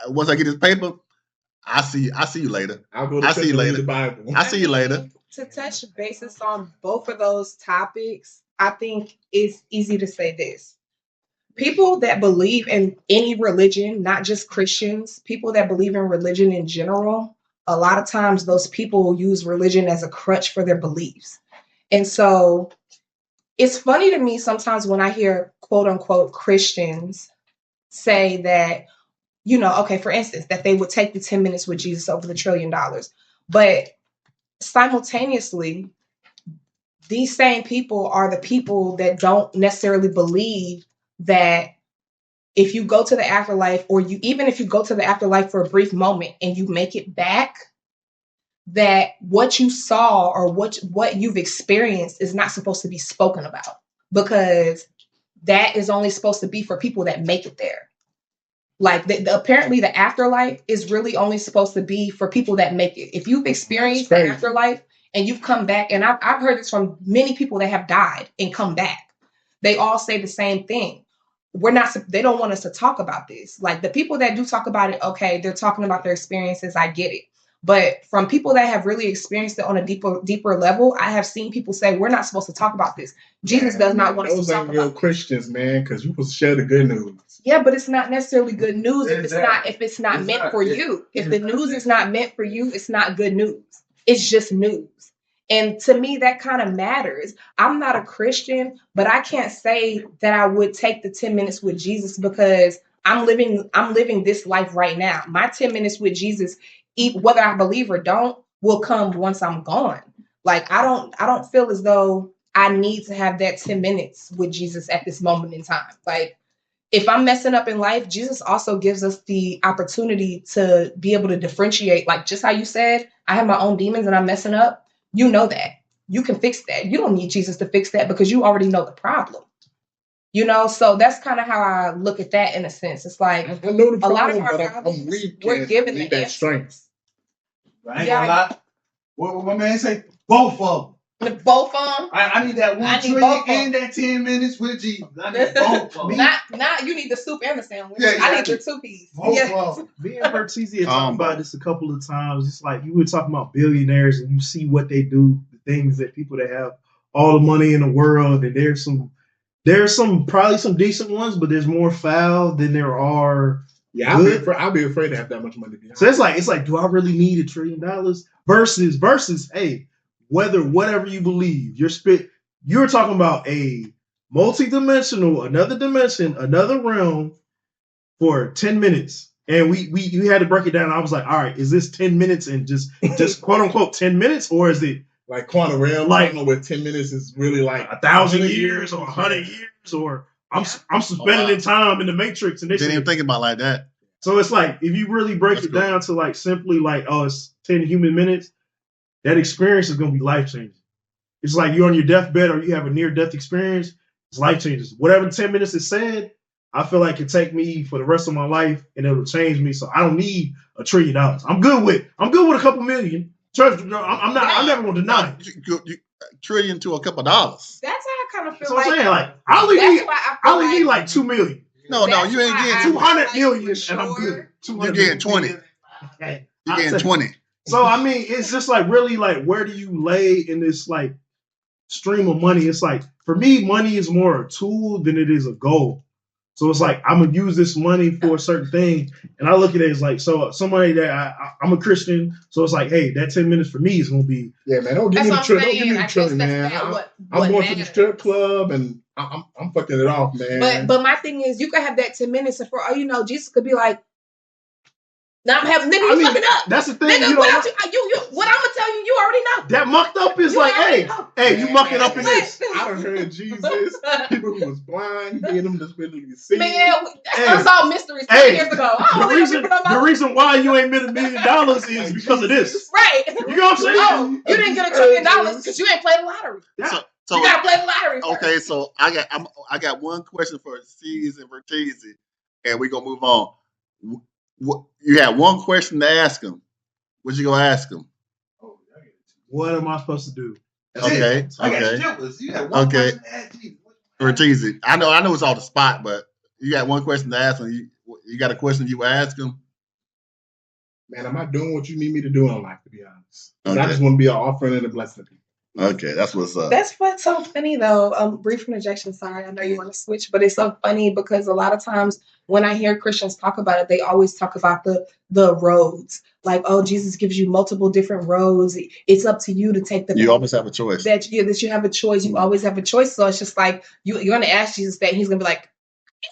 Once I get this paper, I see you later.
I'll go to church and read the Bible.
I see you later.
To touch basis on both of those topics, I think it's easy to say this. People that believe in any religion, not just Christians, people that believe in religion in general, a lot of times those people use religion as a crutch for their beliefs. And so it's funny to me sometimes when I hear quote unquote Christians say that, okay, for instance, that they would take the 10 minutes with Jesus over the $1 trillion. But simultaneously, these same people are the people that don't necessarily believe that if you go to the afterlife, or even if you go to the afterlife for a brief moment and you make it back, that what you saw or what you've experienced is not supposed to be spoken about, because that is only supposed to be for people that make it there. Like apparently the afterlife is really only supposed to be for people that make it. If you've experienced the afterlife and you've come back, and I've heard this from many people that have died and come back, they all say the same thing. They don't want us to talk about this. Like the people that do talk about it, okay, they're talking about their experiences. I get it. But from people that have really experienced it on a deeper level, I have seen people say, we're not supposed to talk about this. Jesus does not want us to talk about it.
Those ain't real Christians, man, because you're supposed to share the good news.
Yeah, but it's not necessarily good news if it's not meant for you. If the news is not meant for you, it's not good news. It's just news. And to me, that kind of matters. I'm not a Christian, but I can't say that I would take the 10 minutes with Jesus because I'm living this life right now. My 10 minutes with Jesus, whether I believe or don't, will come once I'm gone. Like I don't feel as though I need to have that 10 minutes with Jesus at this moment in time. Like if I'm messing up in life, Jesus also gives us the opportunity to be able to differentiate. Like just how you said, I have my own demons and I'm messing up. You know that. You can fix that. You don't need Jesus to fix that because you already know the problem. So that's kind of how I look at that in a sense. It's like
I know the problem,
a lot of our
I'm weak.
we're given the
that strength.
I ain't gonna lie. What my man say? Both of them.
Both of them.
I need that $1 trillion and that 10 minutes with Jesus. I need both of them.
Not you need the soup and the sandwich.
Yeah, exactly.
I need the 2-piece.
Me and Bertizzi had talked about this a couple of times. It's like you were talking about billionaires and you see what they do, the things that people that have all the money in the world, and there's some probably some decent ones, but there's more foul than there are.
Yeah, I'll be afraid to have that much money.
So it's like, do I really need $1 trillion? Versus, hey, whatever you believe, you're talking about a multi-dimensional, another dimension, another realm for 10 minutes. And we had to break it down. I was like, all right, is this 10 minutes and just quote unquote 10 minutes, or is it
like quantum realm? Like, I don't know what 10 minutes is really like
1,000 years or 100 years, or I'm suspended in time in the Matrix. And they
didn't even think about it like that.
So it's like, if you really break it down to like simply like, oh, it's 10 human minutes, that experience is going to be life-changing. It's like you're on your deathbed or you have a near-death experience, it's life-changing. Whatever 10 minutes is said, I feel like it take me for the rest of my life and it'll change me. So I don't need $1 trillion. I'm good with a couple million. I'm never going to deny it.
Trillion to a couple dollars.
That's how I kind of feel.
So
like
I'm saying, like, I only need like 2 million.
No, you ain't getting
200 million, and I'm good.
You getting 20.
Okay.
You getting 20.
So I mean, it's just like really like where do you lay in this like stream of money? It's like for me, money is more a tool than it is a goal. So it's like I'm gonna use this money for a certain thing, and I look at it as like so somebody that I'm a Christian, so it's like, hey, that 10 minutes for me is gonna be
man. Don't give me the trip. Don't give me the trip, man. I'm going to the strip club and I'm fucking it off, man.
But my thing is, you could have that 10 minutes, and for all you know, Jesus could be like, "Now I'm having nigga, you fucking up."
That's the thing.
Nigga, what I'm gonna tell you, you already know.
That mucked up is like, hey, you mucking up in this.
I done heard Jesus. People who was blind, he gave them the ability to see.
Man, that's all mysteries 10 years ago.
The reason why you ain't made $1 million is because of this.
Right.
You know what I'm saying?
Oh, you didn't get $1 trillion because you ain't played the lottery.
So
you gotta play the lottery first.
Okay, so I got one question for C's and Vertese, and we're gonna move on. You had one question to ask him. What you gonna ask him?
What am I supposed to do?
Okay. Vertese. I know it's all the spot, but you got one question to ask him. You got a question you ask him?
Man, am I doing what you need me to do in life, to be honest?
Okay.
I just want to be an offering and a blessing to people.
Okay, that's what's up.
That's what's so funny though. Brief interjection, sorry, I know you want to switch, but it's so funny because a lot of times when I hear Christians talk about it, they always talk about the roads. Like, oh, Jesus gives you multiple different roads. It's up to you to take the.
You always have a choice.
That you have a choice. You always have a choice. So it's just like you're gonna ask Jesus that, and he's gonna be like,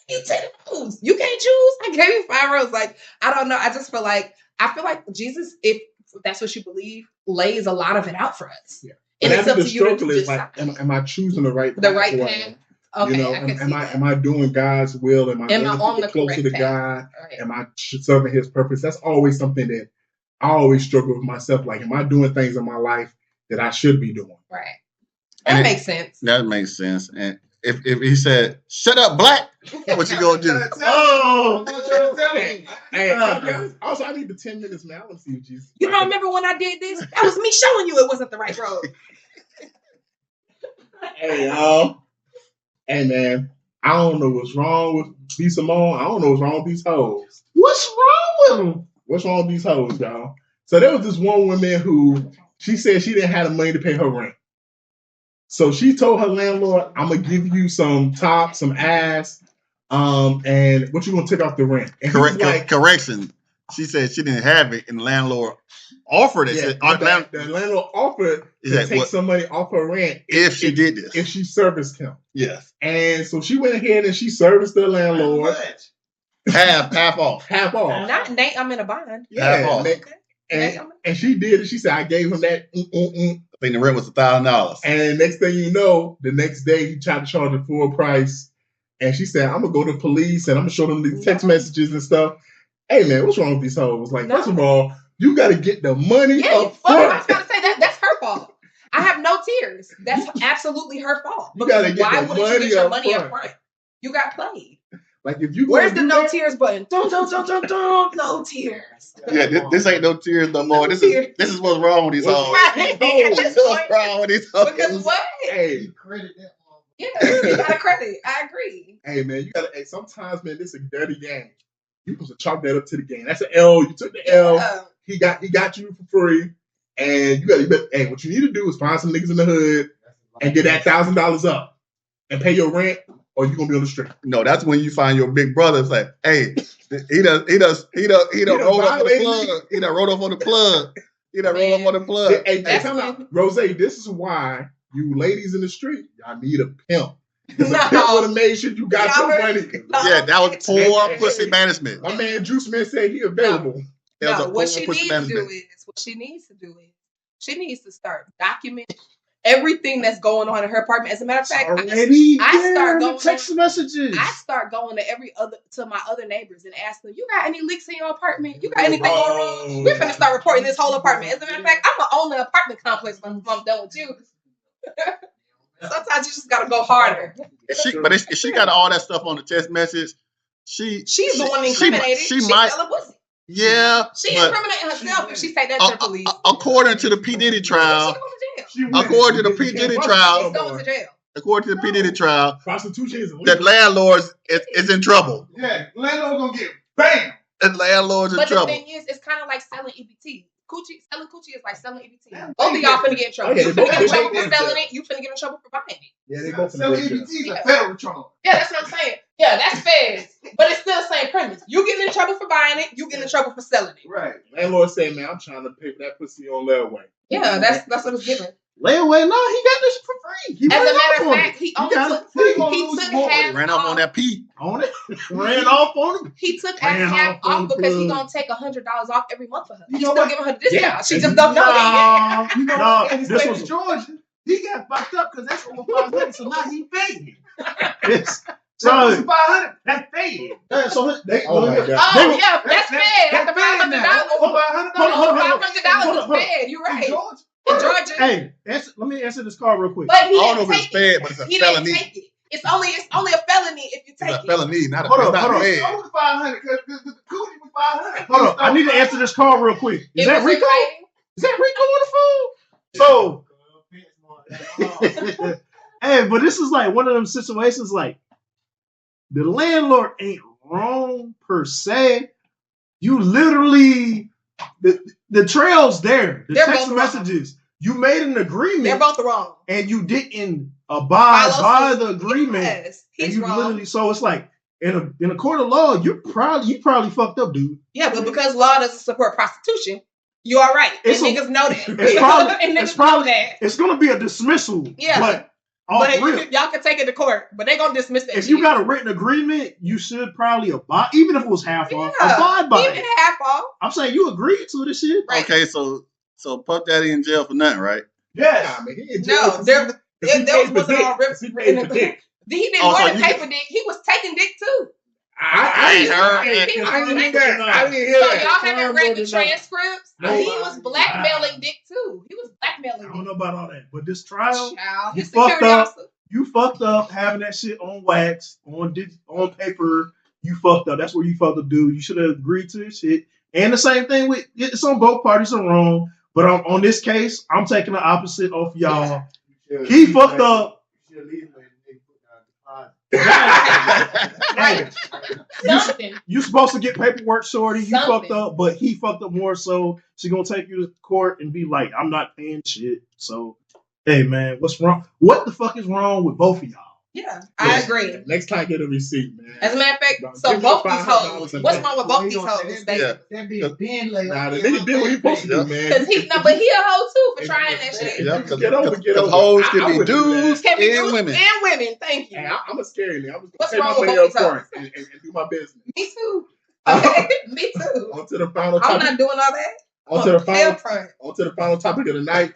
"You take the roads. You can't choose. I gave you 5 roads." Like, I don't know. I feel like Jesus, if that's what you believe, lays a lot of it out for us.
Yeah.
And it's up to you to
decide. Like, am I choosing the right path?
The right path. Okay,
you know, am I doing God's will? Am I on the closer to God? Right. Am I serving His purpose? That's always something that I always struggle with myself. Like, am I doing things in my life that I should be doing?
Right. That makes sense.
That makes sense. And if he said, "Shut up, black," what you gonna do?
Hey, also, I need the 10 minutes, man. I want to see you, Jesus.
You don't remember when I did this? That was me showing you it wasn't the right road.
Hey, y'all. Hey, man. I don't know what's wrong with these Simone. I don't know what's wrong with these hoes.
What's wrong with them?
What's wrong with these hoes, y'all? So there was this one woman who she said she didn't have the money to pay her rent. So she told her landlord, "I'm gonna give you some top, some ass, and what you gonna take off the rent?" And
correction. She said she didn't have it, and the landlord offered it.
Yeah, the landlord offered to take some money off her rent
if she did this,
if she serviced him.
Yes.
And so she went ahead and she serviced the landlord.
half off.
Not Nate, I'm in a bond.
Yeah,
half off.
And she did it. She said, "I gave him that."
I think the rent was $1,000.
And next thing you know, the next day he tried to charge the full price. And she said, "I'm gonna go to the police and I'm gonna show them these text messages and stuff." Hey man, what's wrong with these hoes? Like, first of all, you gotta get the money up front.
I was gonna say that's her fault. I have no tears. That's absolutely her fault.
You gotta get
why
the
wouldn't you get your money up front? You got played.
Like, if you
where's the no tears button? Don't, no tears.
Yeah, this ain't no tears no more. This is what's wrong with these hoes. This is what's wrong with these hoes.
Because what?
Hey,
credit that.
Yeah, you gotta credit. I agree.
Hey man, you gotta. Hey, sometimes man, this is a dirty game. You supposed to chalk that up to the game. That's an L. You took the L. He got you for free, and you got. Hey, what you need to do is find some niggas in the hood and get that $1,000 up and pay your rent, or you gonna be on the street.
No, that's when you find your big brother. It's like, hey, he done rolled up on the plug. He done rolled up on the plug.
Hey, tell me, Rose, this is why you ladies in the street, y'all need a pimp. Because a pimp would have made sure you got your money.
Yeah, that was poor pussy management.
My man Juice Man said he available.
What she needs to do is she needs to start documenting everything that's going on in her apartment. As a matter of fact, I start going
text messages.
I start going to my other neighbors and ask them, "You got any leaks in your apartment? You got anything going wrong? We're gonna start reporting this whole apartment." As a matter of fact, I'm gonna own the apartment complex when I'm done with you. Sometimes you just gotta go harder.
If she got all that stuff on the text message, she's
the one incriminated. She might.
Yeah,
she incriminating herself if she say that to the police.
According to the P. Diddy trial, according to the P. Diddy trial, according to the P. Diddy trial,
prostitution is illegal.
That landlord is in trouble.
Yeah, landlord gonna get bam.
And landlords in
But the
trouble.
thing is, it's kind of like selling EBT. Selling coochie is like selling EBT.
Yeah,
Both of y'all finna get in trouble.
yeah,
You
they
finna get in
both-
trouble
they
for
both
selling
in
it. You finna get in trouble for buying it.
Yeah, they both
Selling
in
EBT is
Yeah.
a federal charge.
Yeah, that's what I'm saying. Yeah, that's feds. But it's still the same premise. You getting in trouble for buying it. You getting in trouble for selling it.
Right.
Landlord say, man, I'm trying to pay for that pussy on layaway.
Yeah, that's what it's giving.
Layaway, no, he got this for free. He
As a
ran
matter
off
of
on
fact,
it.
he only
got
took
it free.
he took half
Ran off on
off.
that P.
On it. Ran off on it.
He took
Ran
half
off on
off
the
because he
plug.
gonna take $100 off every month for her.
You
He's
know
still
what?
giving her the discount.
Yeah.
She just don't know it.
You know
No,
what? In the
this
state
was-
of Georgia, he got fucked up because that's over 500. So now he paid.
It's,
So
so,
it's 500. That's paid.
so they,
Oh my God.
Oh yeah, that's
That's
fair. After $500,
Over $500.
Hold on.
$500 is fair. You're
In
right.
Georgia.
In Georgia,
hey, let me answer this call real quick.
but he
I don't know
didn't
if it's
take it.
fed, but it's a
He didn't
felony.
take it. It's only a felony if you take
It's a
it.
felony, not a
Hold on,
not
hold on.
fed.
Over 500 because the coochie was 500.
Hold on, I need to answer this call real quick. Is
It
that
was in
Rico?
writing.
Is that Rico on the phone? So, hey, but this is like one of them situations like the landlord ain't wrong per se. You literally the trail's there. The
They're
text
both
messages. You made an
They're
agreement
both wrong.
and you didn't abide
Follow
by
suit.
the agreement.
Yes,
And
he's
you
wrong.
literally so it's like in a court of law, you probably fucked up, dude.
Yeah, but because law doesn't support prostitution, you all right.
It's
And
a-
niggas know that.
It's probably
and
it's
niggas know
probably
that.
it's gonna be a dismissal.
Yeah.
But
But
real.
y'all can take it to court, but they gonna dismiss that.
If
shit.
you got a written agreement, you should probably abide, even if it was half off, abide by
even
it.
half off.
I'm saying you agreed to this shit.
Right.
Okay, so Puff Daddy in jail for nothing, right?
Yes.
Nah, man, he in jail
No,
'cause
there
he paid for
wasn't
dick.
all ripped.
He paid for dick.
He didn't
Oh, so
want to
you
pay
get-
for dick. He was taking dick too.
I ain't heard.
I didn't hear that. I didn't hear
So
that.
y'all haven't read the transcripts?
No.
He was blackmailing dick too. He was
I
blackmailing
don't know
dick.
about all that, but this trial,
Child,
you
his
fucked
security
up.
officer.
you fucked up having that shit on wax, on paper. You fucked up. That's where you fucked up, dude. You should have agreed to this shit. And the same thing with it's on both parties are wrong. But on this case, I'm taking the opposite off y'all. He fucked up. Hey,
Something.
you supposed to get paperwork, shorty. You
Something.
fucked up, but he fucked up more. So she gonna take you to court and be like, "I'm not paying shit." So, hey man, what's wrong? What the fuck is wrong with both of y'all?
Yeah, I agree.
Next time, get a receipt, man.
As a matter of fact,
Don't
so
give me
both these
$500
hoes.
a
What's
day.
wrong with both these hoes?
Yeah.
That be a bin later.
Nah, the nigga did what he supposed to do, man.
Because but he a hoe too for trying that shit.
Yeah,
Get over, get over.
hoes
I
can be
would do that.
dudes
Can be
and
dudes
women.
and women. Thank you.
Hey, I'm a scary nigga. I'm just
What's
gonna
wrong
pay my
with
money
both
up
these
front and do my business.
Me too. Me too.
On to the final
I'm
topic.
not doing all that.
On to the
Pay
final.
up front.
On to the final topic of the night.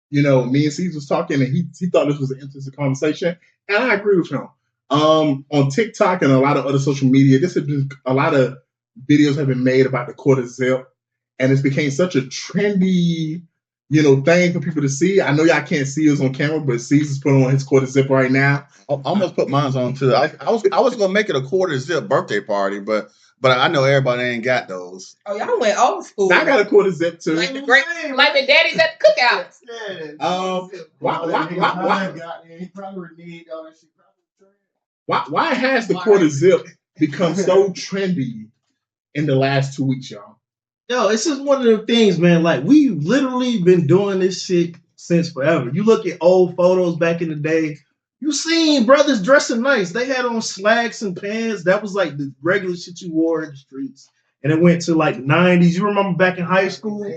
You know, me and C's was talking, and he thought this was an interesting conversation, and I agree with him. On TikTok and a lot of other social media, this has been a lot of videos have been made about the quarter zip, and it's became such a trendy, thing for people to see. I know y'all can't see us on camera, but C's is putting on his quarter zip right now.
I almost put mine on too. I was gonna make it a quarter zip birthday party, but I know everybody ain't got those.
Oh, y'all went old school.
I got a quarter zip too.
like the daddies at the cookouts.
He probably reneged all that shit.
Why has the quarter zip become so trendy in the last 2 weeks, y'all?
Yo, it's just one of the things, man. Like we literally been doing this shit since forever. You look at old photos back in the day. You seen brothers dressing nice. They had on slacks and pants. That was like the regular shit you wore in the streets. And it went to like 90s. You remember back in high school,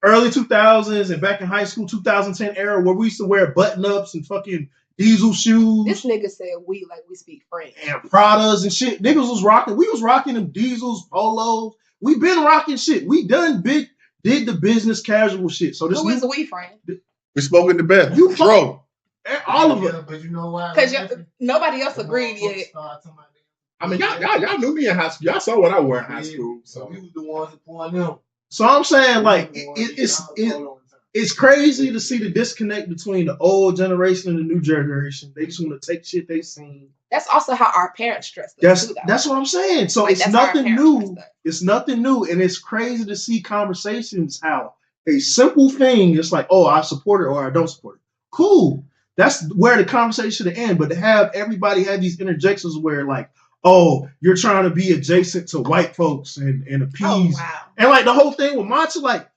early 2000s, and back in high school, 2010 era, where we used to wear button-ups and fucking diesel shoes
This nigga said we like we speak French.
and Pradas and shit. Niggas was rocking. We was rocking them diesels, polos. We been rocking shit. We did the business casual shit. So this
Who is the we, friend?
We spoke in the bed.
You
Dro.
all of it.
But you know why?
Because nobody else agreed yet.
I mean, y'all knew me in high school. Y'all saw what I wore in high school.
So
So
we was the ones that pouring them.
So I'm saying like it's crazy to see the disconnect between the old generation and the new generation. They just want to take shit they seen.
That's also how our parents dressed us.
That's what I'm saying. So
Like,
it's
that's how our
nothing
parents
new.
dressed us.
It's nothing new, and it's crazy to see conversations how a simple thing is like, oh, I support it or I don't support it. Cool. That's where the conversation should end. But to have everybody have these interjections where like, oh, you're trying to be adjacent to white folks and appease.
Oh, wow.
And like the whole thing with matcha, like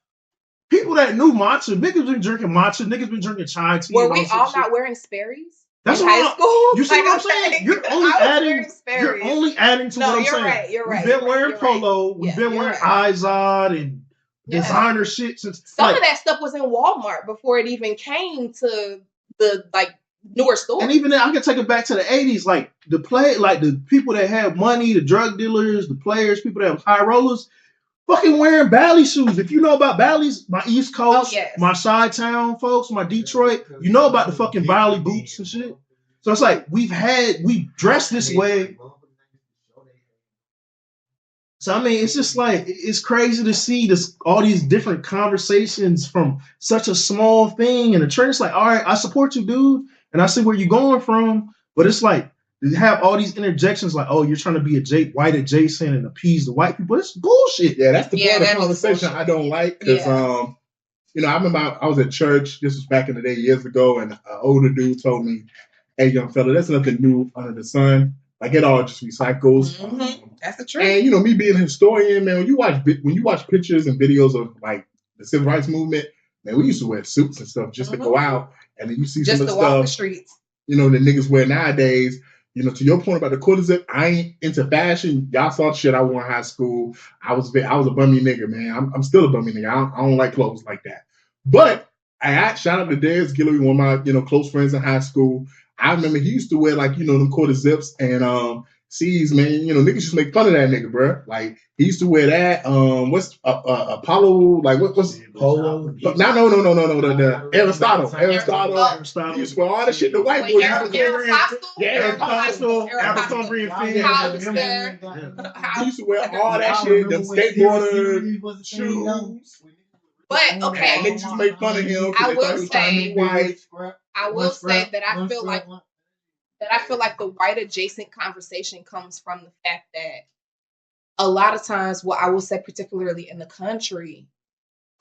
people that knew matcha, niggas been drinking matcha, niggas been drinking chai tea.
Were we all not wearing Sperry's?
That's
in
what
high school.
You see what I'm saying? You're only adding to what I'm saying.
You're right.
We've been wearing polo. We've been wearing Izod and designer shit since.
Some of that stuff was in Walmart before it even came to the newer stores.
And even then, I can take it back to the 80s. Like the people that had money, the drug dealers, the players, people that have high rollers, fucking wearing Bally shoes. If you know about Bally's, my East Coast, my Chi-Town folks, my Detroit, you know about the fucking Bally boots and shit. So it's like we dressed this way. So I mean, it's just like it's crazy to see all these different conversations from such a small thing, and the trend is like, all right, I support you, dude, and I see where you're going from, but it's like you have all these interjections like, oh, you're trying to be white adjacent and appease the white people. It's bullshit.
Yeah, that's the part of the conversation I don't like because I remember I was at church. This was back in the day years ago, and an older dude told me, "Hey, young fella, there's nothing new under the sun. Like it all just recycles."
That's the truth.
And me being a historian, man, when you watch pictures and videos of like the civil rights movement, man, we used to wear suits and stuff just to go out, and then you see
just
some of the
walk
stuff
the streets.
The niggas wear nowadays. To your point about the quarter zip, I ain't into fashion. Y'all saw shit I wore in high school. I was a bummy nigga, man. I'm still a bummy nigga. I don't like clothes like that. But I shout out to Darius Guillory, one of my close friends in high school. I remember he used to wear them quarter zips and C's, man. Niggas used to make fun of that nigga, bro. Like he used to wear that. What's Apollo? Like what's Polo? No. The Aristotle. He used to wear all that shit. The white boy.
Apostle,
He used to wear all that shit. Them skateboarder shoes.
But okay,
and they just make fun of him.
I will say that I feel like the white adjacent conversation comes from the fact that a lot of times, what I will say, particularly in the country,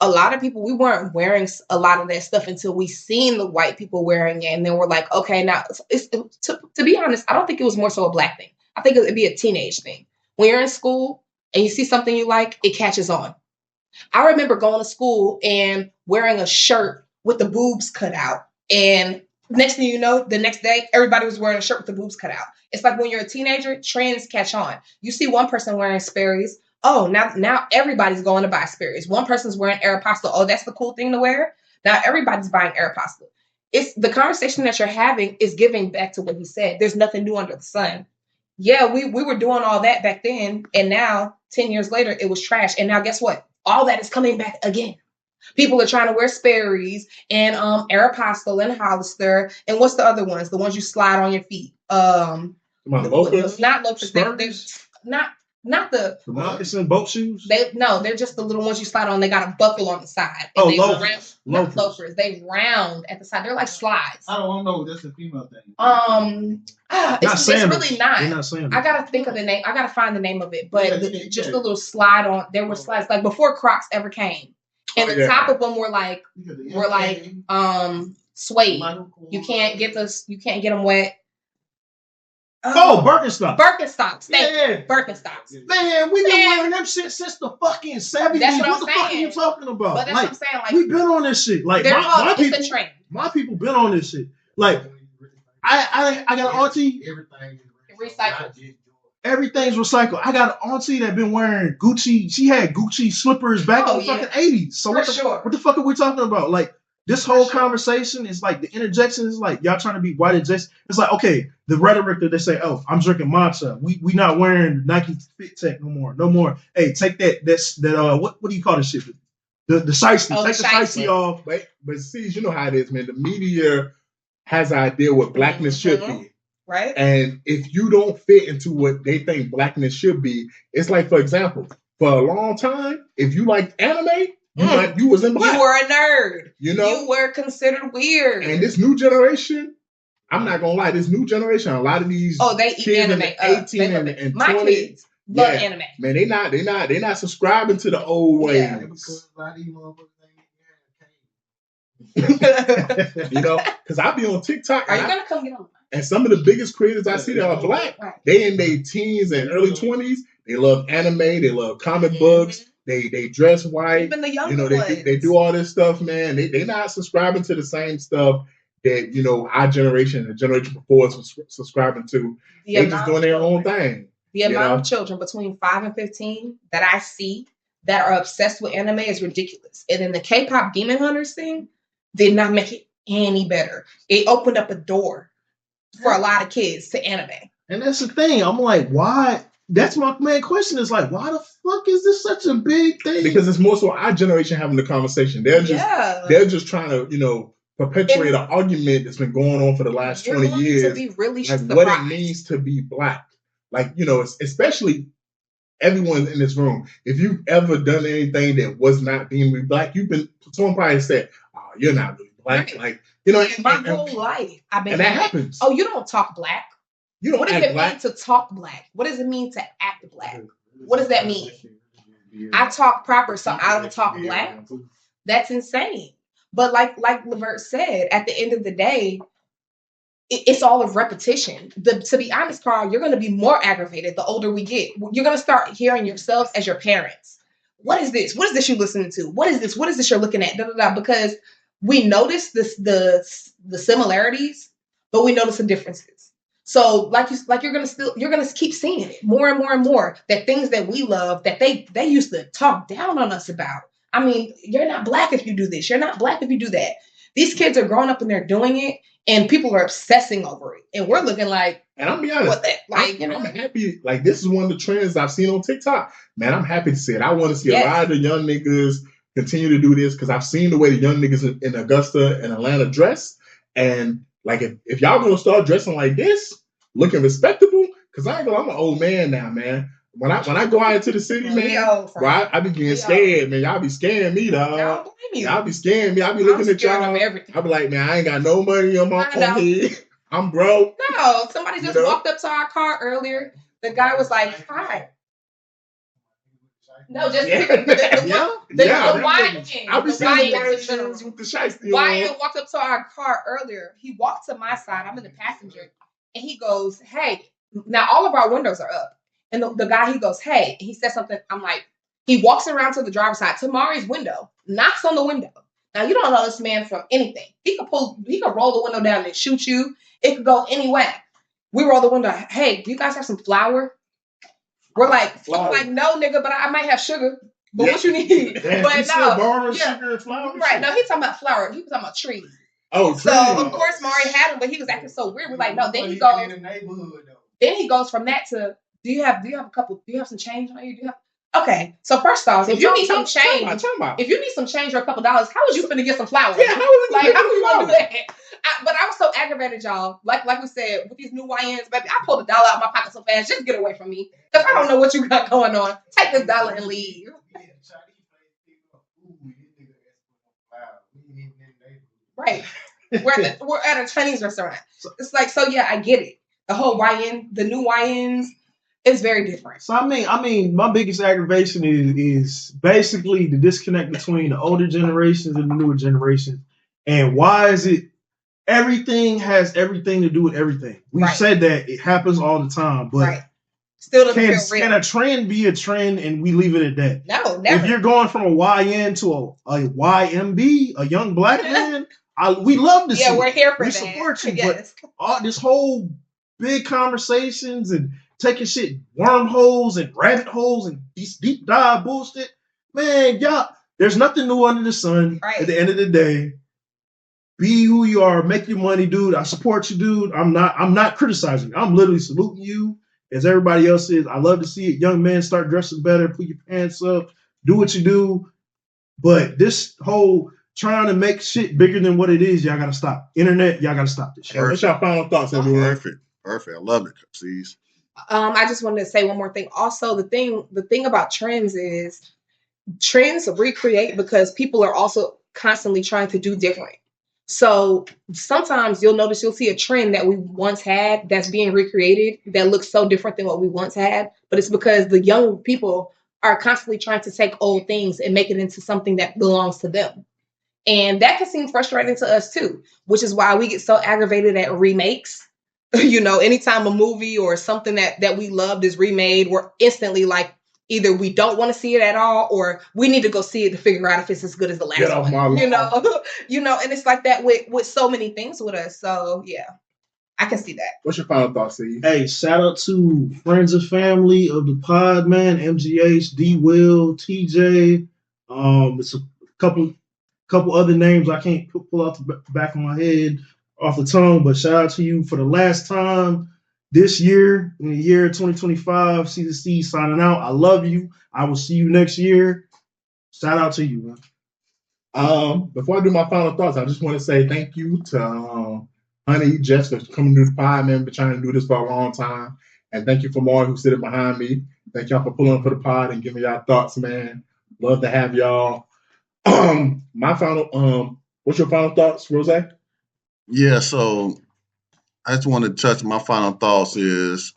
a lot of people, we weren't wearing a lot of that stuff until we seen the white people wearing it, and then we're like, okay, now to be honest, I don't think it was more so a black thing. I think it'd be a teenage thing. When you're in school and you see something you like, it catches on. I remember going to school and wearing a shirt with the boobs cut out. And next thing you know, the next day, everybody was wearing a shirt with the boobs cut out. It's like when you're a teenager, trends catch on. You see one person wearing Sperry's. Oh, now everybody's going to buy Sperry's. One person's wearing Aeropostale. Oh, that's the cool thing to wear. Now everybody's buying Aeropostale. It's the conversation that you're having is giving back to what he said. There's nothing new under the sun. Yeah, we were doing all that back then. And now, 10 years later, it was trash. And now guess what? All that is coming back again. People are trying to wear Sperry's and Aeropostale and Hollister. And what's the other ones? The ones you slide on your feet.
Loafers?
Not loafers. They're not the
moccasin boat shoes.
They're just the little ones you slide on. They got a buckle on the side.
And
loafers. They round at the side. They're like slides.
I don't know. That's a female thing.
It's really not.
They're not sandals.
I gotta think of the name. I gotta find the name of it. But just a little slide on. There were slides like before Crocs ever came, and the top of them were like suede. You can't get them wet.
Birkenstocks.
Birkenstocks. Birkenstocks.
Man, we've been wearing them shit since the fucking 70s. What the fuck are you talking about?
But that's what I'm saying. Like,
we've been on this shit. Like
it's a trend.
My people been on this shit. Like I got an auntie.
Recycled.
Everything's recycled. I got an auntie that been wearing Gucci. She had Gucci slippers back in the fucking 80s. So what the fuck are we talking about? Like this whole conversation is like the interjection is like y'all trying to be white adjacent. It's like, okay, the rhetoric that they say, oh, I'm drinking matcha. We not wearing Nike Fit Tech no more. Hey, take that what do you call this shit? The shiesty. Take the shiesty off.
But see, you know how it is, man. The media has an idea what blackness should be.
Right.
And if you don't fit into what they think blackness should be, it's like, for example, for a long time, if you liked anime, you was in black.
You were a nerd.
You
were considered weird.
And this new generation, I'm not gonna lie, this new generation, a lot of these
they eat
kids
anime.
In 18 and
my
20,
kids love anime.
Man, they not subscribing to the old ways.
Yeah.
Because a lot of these motherfuckers
because I be on TikTok.
Are you gonna come get on?
And some of the biggest creators I see that are black, they in their teens and early 20s. They love anime. They love comic books. They dress white.
Even the younger
You know,
ones.
they do all this stuff, man. They not subscribing to the same stuff that, you know, our generation and the generation before us was subscribing to. They just doing their own thing.
The amount of children between 5 and 15 that I see that are obsessed with anime is ridiculous. And then the K-pop Demon Hunters thing did not make it any better. It opened up a door for a lot of kids to anime.
And that's the thing. I'm like, why? That's my main question is like, why the fuck is this such a big thing?
Because it's more so our generation having the conversation. They're just trying to, you know, perpetuate an argument that's been going on for the last 20 years.
To be really
like what it means to be black. Like, you know, especially everyone in this room. If you've ever done anything that was not being black, someone probably said, "Oh, you're not really black." Right. Like, you know,
my whole life I've been.
And that happens.
Oh, you don't talk black.
You don't.
What does it mean to talk black? What does it mean to act black? What does that mean? I talk proper, so I don't talk black. That's insane. But like Levert said, at the end of the day, it's all of repetition. To be honest, Carl, you're going to be more aggravated the older we get. You're going to start hearing yourselves as your parents. What is this? What is this you're listening to? What is this? What is this you're looking at? Da, da, da. Because we notice the similarities, but we notice the differences. So you're gonna keep seeing it more and more and more. That things that we love that they used to talk down on us about. I mean, you're not black if you do this. You're not black if you do that. These kids are growing up and they're doing it, and people are obsessing over it. And we're looking like,
and I'll be honest, I'm happy. Like, this is one of the trends I've seen on TikTok. Man, I'm happy to see it. I want to see a lot of the young niggas continue to do this because I've seen the way the young niggas in Augusta and Atlanta dress. And like, if y'all gonna start dressing like this, looking respectable, because I'm an old man now, man. When I go out into the city, man, I be getting scared, man. Y'all be scaring me, dog. Y'all be scaring me. I be looking at y'all. I be like, man, I ain't got no money on my head. I'm broke.
No, somebody just walked up to our car earlier. The guy was like, "Hi." No, just the YN.
I'll be seeing YNs with the shiesty on.
YN walked up to our car earlier. He walked to my side. I'm in the passenger, and he goes, "Hey." Now all of our windows are up. And the guy, he goes, "Hey," he said something. I'm like, he walks around to the driver's side, to Mari's window, knocks on the window. Now, you don't know this man from anything. He could roll the window down and shoot you. It could go any way. We roll the window. "Hey, do you guys have some flour?" We're like, "No, nigga, but I might have sugar." But what you need? But no.
Sugar and flour?
Right. No, he's talking about flour. He was talking about trees.
Oh, trees.
So, of course, Mari had him, but he was acting so weird. We're like, no. Then he goes from that to, do you have some change on you? Okay, so first off, if you need some change, if you need some change or a couple dollars, how was you finna get some flour?
Yeah, how was you
gonna do that? But I was so aggravated, y'all. Like we said, with these new YNs, baby, I pulled $1 out of my pocket so fast, just get away from me, because I don't know what you got going on. Take this $1 and leave. Right. We're at a Chinese restaurant. It's like, so yeah, I get it. The whole YN, the new YNs, is very different.
So I mean, my biggest aggravation is basically the disconnect between the older generations and the newer generations. And why is it everything has everything to do with everything? We've said that it happens all the time, but
still doesn't feel real.
Can a trend be a trend and we leave it at that?
No, never.
If you're going from a YN to a YMB, a young black man, we love to see.
Yeah, we're here for
we
that.
Support you, but all this whole big conversations and taking shit wormholes and rabbit holes and these deep dive bullshit, man, y'all. There's nothing new under the sun.
Right.
At the end of the day, be who you are, make your money, dude. I support you, dude. I'm not criticizing. I'm literally saluting you as everybody else is. I love to see it. Young men start dressing better, put your pants up, do what you do. But this whole trying to make shit bigger than what it is, y'all gotta stop. Internet, y'all gotta stop this shit.
What's your final thoughts, everyone?
Perfect. I love it, C's.
I just wanted to say one more thing. Also, the thing about trends is trends recreate because people are also constantly trying to do different. So sometimes you'll see a trend that we once had that's being recreated that looks so different than what we once had, but it's because the young people are constantly trying to take old things and make it into something that belongs to them. And that can seem frustrating to us too, which is why we get so aggravated at remakes. You know, anytime a movie or something that we loved is remade, we're instantly like, either we don't want to see it at all, or we need to go see it to figure out if it's as good as the last
Get off
one.
my lawn.
You know, and it's like that with so many things with us. So yeah, I can see that.
What's your final thoughts, Steve?
Hey, shout out to friends and family of the pod, man. MGH, D Will, TJ. It's a couple other names I can't pull out the back of my head off the tongue, but shout out to you for the last time this year, in the year 2025. C signing out. I love you. I will see you next year. Shout out to you, man.
Before I do my final thoughts, I just want to say thank you to Honey, Jess, for coming to the pod, man. Been trying to do this for a long time. And thank you for Mark, who's sitting behind me. Thank y'all for pulling up for the pod and giving y'all thoughts, man. Love to have y'all. My final, what's your final thoughts, Rose?
Yeah, so I just want to touch my final thoughts is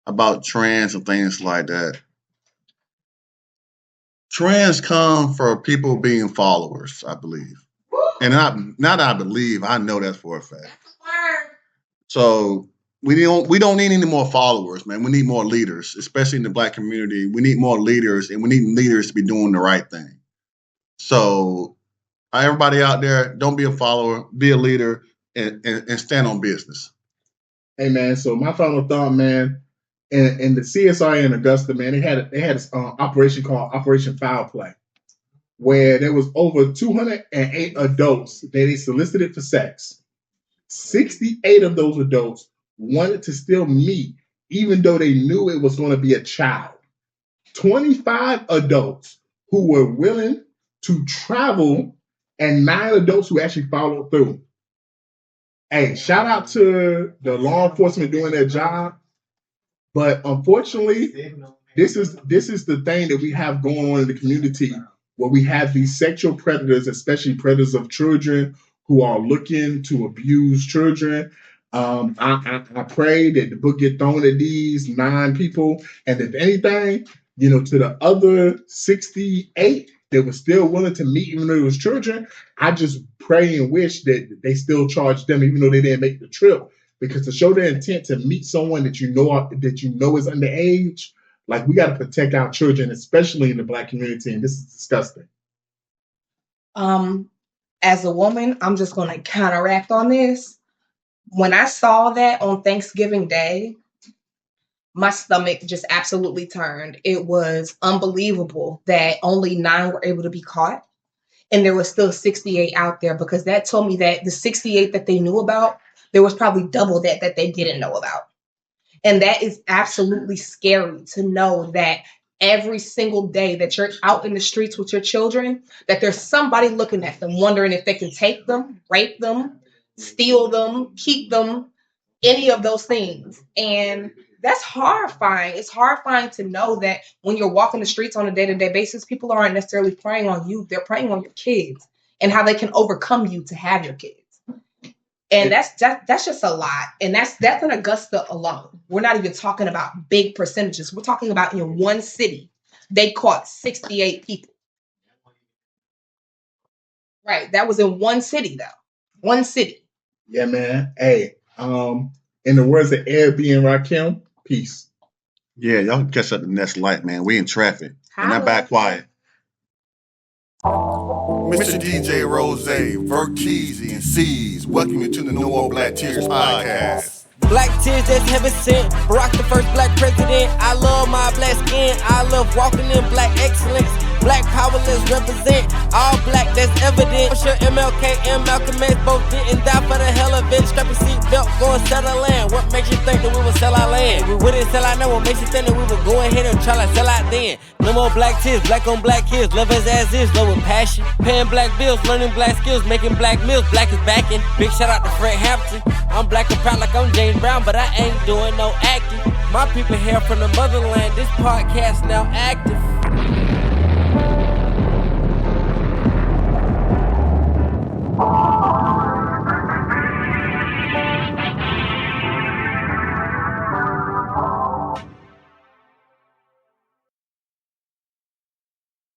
about trends and things like that. Trends come for people being followers, I believe. And not I believe, I know that for a fact. So we don't need any more followers, man. We need more leaders, especially in the Black community. We need more leaders, and we need leaders to be doing the right thing. So everybody out there, don't be a follower, be a leader, and stand on business.
Hey, man, so my final thought, man, in the CSRA in Augusta, man, they had an operation called Operation Foul Play, where there was over 208 adults that they solicited for sex. 68 of those adults wanted to still meet, even though they knew it was going to be a child. 25 adults who were willing to travel, and 9 adults who actually followed through. Hey, shout out to the law enforcement doing their job. But unfortunately, this is the thing that we have going on in the community, where we have these sexual predators, especially predators of children, who are looking to abuse children. I pray that the book get thrown at these 9 people, and if anything, to the other 68 that were still willing to meet, even though it was children, I just pray and wish that they still charge them, even though they didn't make the trip, because to show their intent to meet someone that you know is underage, like, we got to protect our children, especially in the Black community, and this is disgusting.
As a woman, I'm just going to counteract on this. When I saw that on Thanksgiving Day, my stomach just absolutely turned. It was unbelievable that only 9 were able to be caught, and there was still 68 out there, because that told me that the 68 that they knew about, there was probably double that they didn't know about. And that is absolutely scary to know that every single day that you're out in the streets with your children, that there's somebody looking at them, wondering if they can take them, rape them, steal them, keep them, any of those things. And that's horrifying. It's horrifying to know that when you're walking the streets on a day-to-day basis, people aren't necessarily preying on you. They're preying on your kids and how they can overcome you to have your kids. And that's just a lot. And that's in Augusta alone. We're not even talking about big percentages. We're talking about in one city, they caught 68 people. Right. That was in one city, though. One city.
Yeah, man. Hey, in the words of Airbnb and Rakim, peace.
Yeah, y'all can catch up the next light, man. We in traffic. And that back quiet.
Mr. DJ Rose, Verkeezy, and C's, welcome you to the No More Black Tears podcast.
Black tears that's heaven sent. Barack the first black president. I love my black skin. I love walking in black excellence. Black power, let's represent. All black, that's evident. I'm sure MLK and Malcolm X both didn't die for the hell of it. Strap your seatbelt, go and sell our land. What makes you think that we would sell our land? We wouldn't sell our land. What makes you think that we would go ahead and try to sell out then? No more black tears, black on black kids. Love us as is, love with passion. Paying black bills, learning black skills, making black meals. Black is backing. Big shout out to Fred Hampton. I'm black and proud like I'm James Brown, but I ain't doing no acting. My people here from the motherland. This podcast now active.